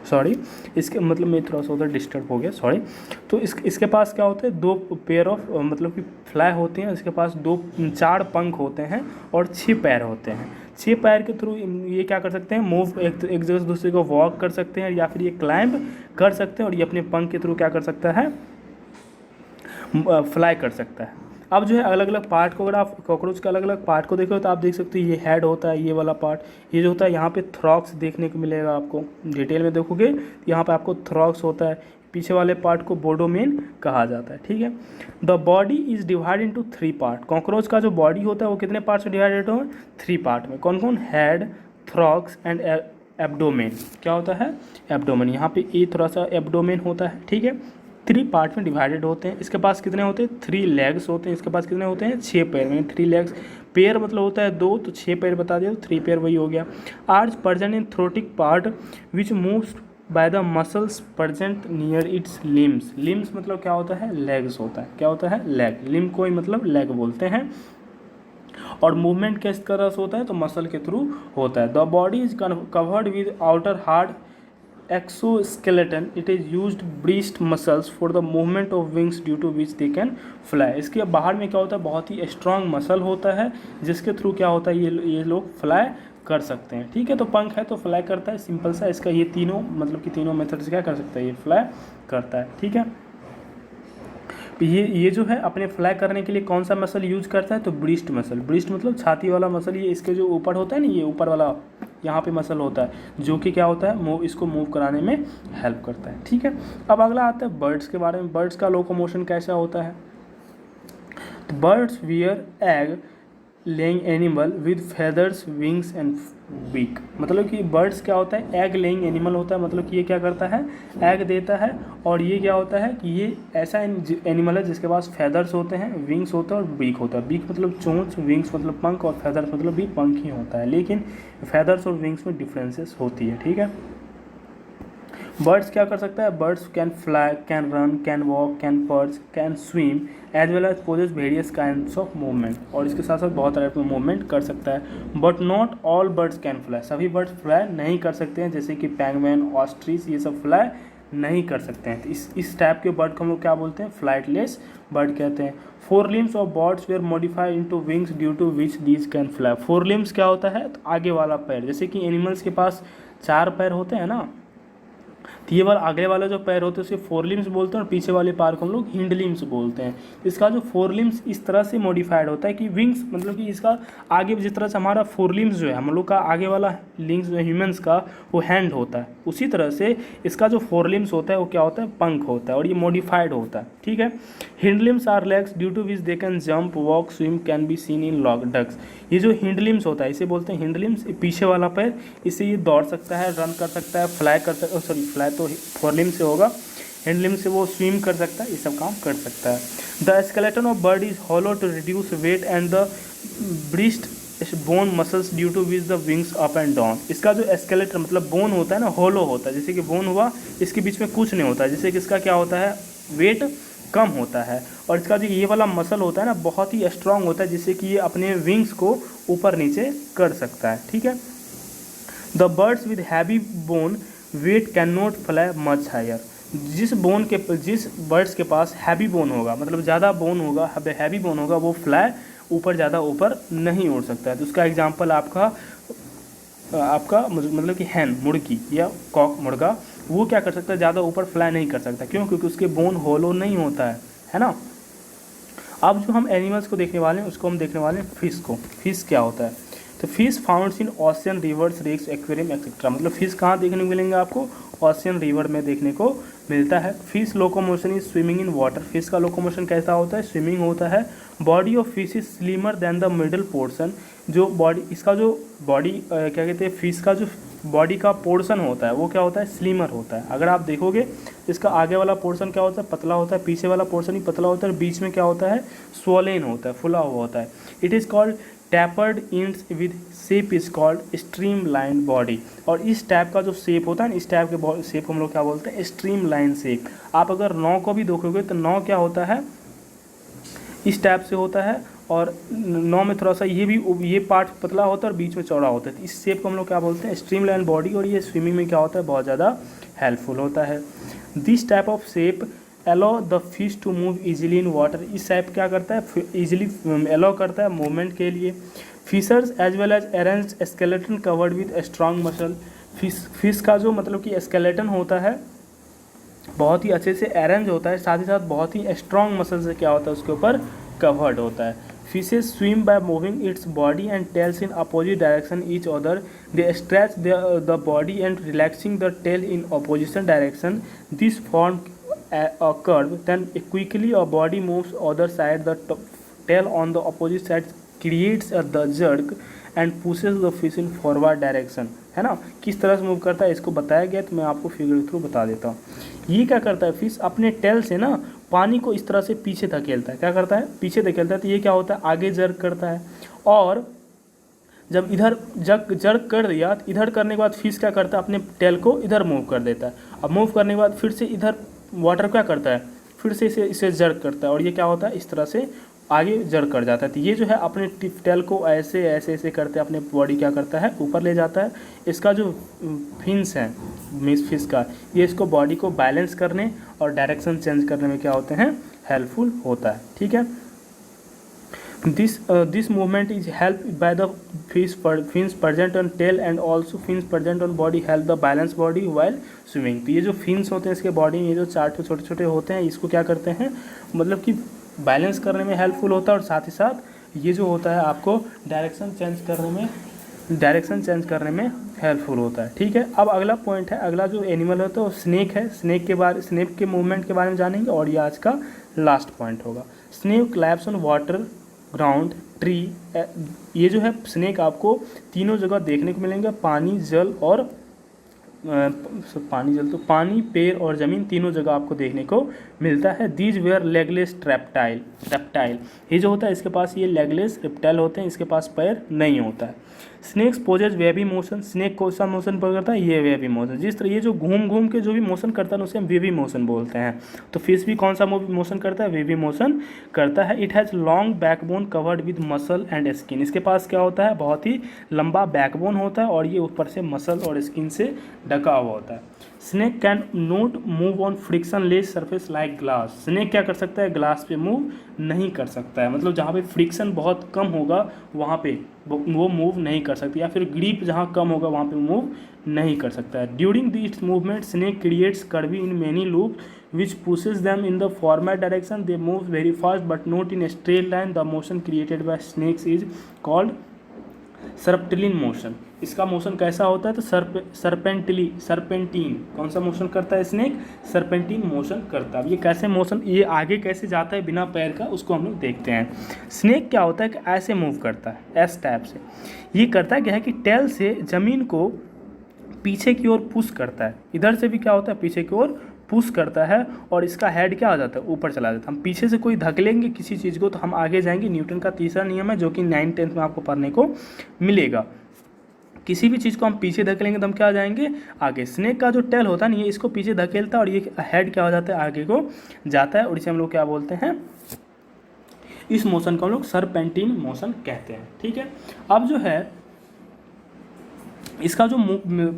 सॉरी, इसके मतलब मैं थोड़ा सा उधर डिस्टर्ब हो गया, सॉरी। तो इसके पास क्या होता है? 2 पेयर ऑफ मतलब कि फ्लाई होते हैं। इसके पास 4 पंख होते हैं और 6 पैर होते हैं। 6 पैर के थ्रू ये क्या कर सकते हैं? मूव, एक जगह से दूसरे को वॉक कर सकते हैं, या फिर ये क्लाइंब कर सकते हैं, और ये अपने पंख के थ्रू क्या कर सकता है? फ्लाई कर सकता है। अब जो है अलग अलग पार्ट को, अगर आप कॉकरोच के अलग अलग पार्ट को देखो तो आप देख सकते हो, ये हेड होता है, ये वाला पार्ट, ये जो होता है यहाँ पे थ्रॉक्स देखने को मिलेगा आपको। डिटेल में देखोगे तो यहाँ पे आपको थ्रॉक्स होता है। पीछे वाले पार्ट को बोडोमेन कहा जाता है। ठीक है। The body is divide into 3 part. Cockroach का जो बॉडी होता है वो कितने पार्ट से डिवाइडेड हो? 3 पार्ट में। कौन कौन? Head, thorax and abdomen. क्या होता है? एब्डोमेन। यहाँ पे ये थोड़ा सा एब्डोमेन होता है। ठीक है। 3 पार्ट में डिवाइडेड होते हैं। इसके पास कितने होते हैं? 3 लेग्स होते हैं। इसके पास कितने होते हैं? 6 पैर में। 3 लेग्स, पेयर मतलब होता है 2, तो 6 पैर बता दिया, तो 3 पैर वही हो गया। Arch present in thoracic part which moves by the muscles present near its limbs. Limbs मतलब क्या होता है? लेग्स होता है। क्या होता है? लेग। लिम को ही मतलब लेग बोलते हैं। और मूवमेंट किस तरह से होता है? तो मसल के थ्रू होता है। The body is covered with outer hard exoskeleton. It is used breast muscles for the movement of wings due to which they can fly. इसके बाहर में क्या होता है? बहुत ही स्ट्रॉन्ग मसल होता है जिसके थ्रू क्या होता है? ये लोग फ्लाई कर सकते हैं। ठीक है। तो पंख है तो फ्लाई करता है, सिंपल सा। इसका ये तीनों मतलब कि तीनों मेथड से क्या कर सकता है? ये फ्लाई करता है। ठीक है। ये जो है अपने फ्लाई करने के लिए कौन सा मसल यूज करता है? तो ब्रीस्ट मसल। ब्रीस्ट मतलब छाती वाला मसल। ये इसके जो ऊपर होता है ना, ये ऊपर वाला यहाँ पे मसल होता है जो कि क्या होता है? इसको मूव कराने में हेल्प करता है। ठीक है। अब अगला आता है बर्ड्स के बारे में। बर्ड्स का लोकोमोशन कैसा होता है? तो birds were egg laying animal with feathers, wings and beak. मतलब कि बर्ड्स क्या होता है? एग लेइंग एनिमल होता है। मतलब कि ये क्या करता है? एग देता है। और ये क्या होता है कि ये ऐसा एनिमल है जिसके पास फेदर्स होते हैं, विंग्स होता है और बीक होता है। बीक मतलब चोंच, विंग्स मतलब पंख, और फेदर्स मतलब भी पंख ही होता है। लेकिन फेदर्स और विंग्स में डिफरेंसेस होती है। ठीक है। बर्ड्स क्या कर सकता है? Birds can fly, can run, can walk, can perch, can swim as well as possess various kinds of movement. और इसके साथ साथ बहुत तरह के मूवमेंट कर सकता है। But not all birds can fly. सभी बर्ड्स फ्लाई नहीं कर सकते हैं, जैसे कि पेंगुइन, ऑस्ट्रिच, ये सब फ्लाई नहीं कर सकते हैं। तो इस टाइप के बर्ड को हम लोग क्या बोलते हैं? फ्लाइटलेस बर्ड कहते हैं। 4 limbs of birds were modified into wings due to which these can fly. 4 limbs क्या होता है? तो आगे वाला पैर। जैसे कि एनिमल्स के पास 4 पैर होते हैं ना, तो ये वाला आगे वाला जो पैर होते हैं उसे फोर लिम्स बोलते हैं और पीछे वाले पैर को हम लोग हिंड लिम्स बोलते हैं। इसका जो फोर लिम्स इस तरह से मॉडिफाइड होता है कि विंग्स मतलब कि इसका आगे जिस तरह से हमारा फोर लिम्स जो है हम लोग का आगे वाला लिम्स जो ह्यूमंस का वो हैंड होता है, उसी तरह से इसका जो फोर लिम्स होता है वो क्या होता है, पंख होता है और ये मॉडिफाइड होता है। ठीक है। Hind limbs are legs due to which they can jump walk swim can be seen in log ducks. ये जो हिंड लिम्स होता है इसे बोलते हैं हिंड लिम्स, पीछे वाला पैर, इससे ये दौड़ सकता है, रन कर सकता है, फ्लाई कर सकता है, सॉरी फ्लाई तो फोर लिम्स से होगा, हैंड लिम्स से वो स्विम कर सकता है, ये सब काम कर सकता है। The skeleton of bird is hollow to reduce weight and the breast bone muscles due to which the wings up and down. इसका जो स्केलेटन मतलब बोन होता है ना, हॉलो होता है, जैसे कि बोन हुआ इसके बीच में कुछ नहीं होता है, जैसे कि इसका क्या होता है, वेट कम होता है और इसका जो ये वाला मसल होता है ना बहुत ही स्ट्रांग होता है, जिससे कि ये अपने विंग्स को ऊपर नीचे कर सकता है। ठीक है। The birds with heavy bone weight can not fly much higher. जिस बर्ड्स के पास हैवी बोन होगा मतलब ज़्यादा बोन होगा, हैवी बोन होगा, वो फ्लाई ऊपर ज़्यादा ऊपर नहीं उड़ सकता है। तो उसका एग्जांपल आपका मतलब कि हैन मुर्गी या कॉक मुर्गा, वो क्या कर सकता है, ज़्यादा ऊपर फ्लाई नहीं कर सकता। क्यों? क्योंकि उसके बोन होलो नहीं होता है ना। अब जो हम एनिमल्स को देखने वाले हैं उसको हम देखने वाले हैं फिश को। फिश क्या होता है? तो fish founds in ocean, rivers, lakes, aquarium etcetera. मतलब फिश कहाँ देखने को मिलेंगे आपको? ओशियन, रिवर में देखने को मिलता है। Fish locomotion is swimming in water. Fish का लोकोमोशन कैसा होता है? स्विमिंग होता है। Body of fish is slimmer than the middle portion. जो बॉडी इसका जो बॉडी क्या कहते हैं, फिश का जो बॉडी का पोर्शन होता है वो क्या होता है? स्लिमर होता है। अगर आप देखोगे इसका आगे वाला पोर्शन क्या होता है? पतला होता है, पीछे वाला पोर्शन ही पतला होता है, बीच में क्या होता है? स्वोलेन होता है, फुला हुआ होता है। It is called tapered ends with shape is called stream line body. और इस टाइप का जो शेप होता है ना, इस टाइप के शेप को हम लोग क्या बोलते हैं? Stream line shape. आप अगर नौ को भी देखोगे तो नौ क्या होता है? इस टाइप से होता है और नौ में थोड़ा सा ये पार्ट पतला होता है और बीच में चौड़ा होता है। तो इस शेप को हम लोग क्या बोलते हैं? Stream line body. और ये स्विमिंग में क्या होता है? बहुत ज़्यादा हेल्पफुल होता है। This type of shape allow the fish to move easily in water. इस टाइप क्या करता है? इजीली अलाउ करता है मूवमेंट के लिए। Fishers as well as arrange skeleton covered with strong muscle. Fish का जो मतलब कि स्केलेटन होता है बहुत ही अच्छे से अरेंज होता है, साथ ही साथ बहुत ही स्ट्रॉन्ग मसल से क्या होता है? उसके ऊपर कवर्ड होता है। Fishes swim by moving its body and tails in opposite direction each other. They stretch the body and relaxing the tail in opposition direction. This form a curve, then quickly a body moves other side, the tail on the opposite side creates the jerk and pushes the fish in forward direction। है ना। किस तरह से move करता है इसको बताया गया, तो मैं आपको फिगर के थ्रू बता देता हूँ। ये क्या करता है? फिश अपने टेल से ना पानी को इस तरह से पीछे धकेलता है। क्या करता है? पीछे धकेलता है। तो ये क्या होता है? आगे जर्क करता है। और जब इधर जर्क कर दिया तो इधर करने के बाद फिश क्या करता है? अपने टेल को इधर मूव कर देता है। अब मूव करने के बाद फिर से इधर वाटर क्या करता है? फिर से इसे जर्क करता है और ये क्या होता है? इस तरह से आगे जर्क कर जाता है। तो ये जो है अपने टेल को ऐसे ऐसे ऐसे करते अपने बॉडी क्या करता है? ऊपर ले जाता है। इसका जो फिन्स है फिश का, ये इसको बॉडी को बैलेंस करने और डायरेक्शन चेंज करने में क्या होते हैं? हेल्पफुल होता है। ठीक है। This movement is helped by the fins present on tail and also fins present on body help the balance body while swimming। तो ये जो fins होते हैं इसके बॉडी में, ये जो चार छोटे छोटे होते हैं, इसको क्या करते हैं? मतलब कि बैलेंस करने में हेल्पफुल होता है और साथ ही साथ ये जो होता है आपको डायरेक्शन चेंज करने में हेल्पफुल होता है। ठीक है। अब अगला पॉइंट है, अगला जो एनिमल है तो स्नेक है। स्नेक के मूवमेंट के बारे में जानेंगे और ये आज का लास्ट पॉइंट होगा। Snake lives on water, ground, tree. ये जो है स्नेक आपको तीनों जगह देखने को मिलेंगे, पानी, जल और पानी, पेड़ और ज़मीन, तीनों जगह आपको देखने को मिलता है। These were legless reptile. ये जो होता है इसके पास ये लेगलेस रेप्टाइल होते हैं, इसके पास पैर नहीं होता है। Snakes possess wavy motion. Snake कौन सा मोशन करता है? ये वेवी मोशन। जिस तरह ये जो घूम घूम के जो भी मोशन करता है उसे हम वेवी मोशन बोलते हैं। तो फिश भी कौन सा मोशन करता है? वेवी मोशन करता है। It has long backbone covered with muscle and skin. इसके पास क्या होता है? बहुत ही लंबा बैकबोन होता है और ये ऊपर से मसल और स्किन से ढक ढका हुआ होता है। Snake can note move on friction less surface like glass. Snake क्या कर सकता है, ग्लास पे मूव नहीं कर सकता है, मतलब जहाँ पे फ्रिक्शन बहुत कम होगा वहाँ पे वो मूव नहीं कर सकती, या फिर ग्रिप जहाँ कम होगा वहाँ पे मूव नहीं कर सकता है। During this movement snake creates curvy in many loop which pushes them in the forward direction. They move very fast but not in a straight line. The motion created by snakes is called serpentine motion. इसका motion कैसा होता है, तो सर्पेंटीन कौन सा motion करता है snake, सर्पेंटीन motion करता है। अब ये कैसे मोशन, ये आगे कैसे जाता है बिना पैर का, उसको हम लोग देखते हैं। स्नेक क्या होता है कि ऐसे मूव करता है, एस टाइप से। ये करता क्या है कि टेल से ज़मीन को पीछे की ओर पुश करता है, इधर से भी क्या होता है पीछे की ओर पुश करता है, और इसका हेड क्या हो जाता है ऊपर चला जाता है। हम पीछे से कोई धकेलेंगे किसी चीज़ को तो हम आगे जाएंगे। न्यूटन का तीसरा नियम है जो कि 9th-10th में आपको पढ़ने को मिलेगा। किसी भी चीज़ को हम पीछे धकेलेंगे तो हम क्या आ जाएंगे आगे। स्नेक का जो टेल होता है ना, ये इसको पीछे धकेलता है और ये हेड क्या हो जाता है आगे को जाता है, और इसे हम लोग क्या बोलते हैं, इस मोशन को हम लोग सर्पेंटीन मोशन कहते हैं। ठीक है, अब जो है इसका जो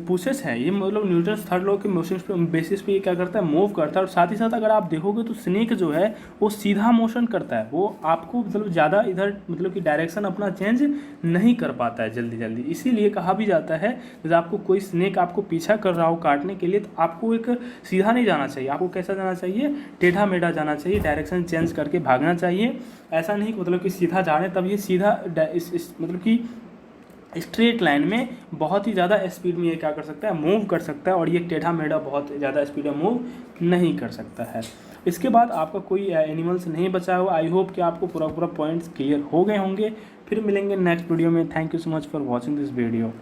पुशेस है, ये मतलब न्यूटन थर्ड लॉ के मोशन बेसिस पे ये क्या करता है, मूव करता है। और साथ ही साथ अगर आप देखोगे तो स्नेक जो है वो सीधा मोशन करता है, वो आपको मतलब ज़्यादा इधर मतलब कि डायरेक्शन अपना चेंज नहीं कर पाता है जल्दी जल्दी। इसीलिए कहा भी जाता है जब आपको कोई स्नेक आपको पीछा कर रहा हो काटने के लिए, तो आपको एक सीधा नहीं जाना चाहिए, आपको कैसा जाना चाहिए, टेढ़ा मेढ़ा जाना चाहिए, डायरेक्शन चेंज करके भागना चाहिए। ऐसा नहीं मतलब कि सीधा जा रहे हैं तब ये सीधा मतलब कि स्ट्रेट लाइन में बहुत ही ज़्यादा स्पीड में ये क्या कर सकता है, मूव कर सकता है, और ये टेढ़ा मेढ़ा बहुत ज़्यादा स्पीड में मूव नहीं कर सकता है। इसके बाद आपका कोई एनिमल्स नहीं बचा हुआ। आई होप कि आपको पूरा पॉइंट्स क्लियर हो गए होंगे। फिर मिलेंगे नेक्स्ट वीडियो में। Thank you so much for watching this video.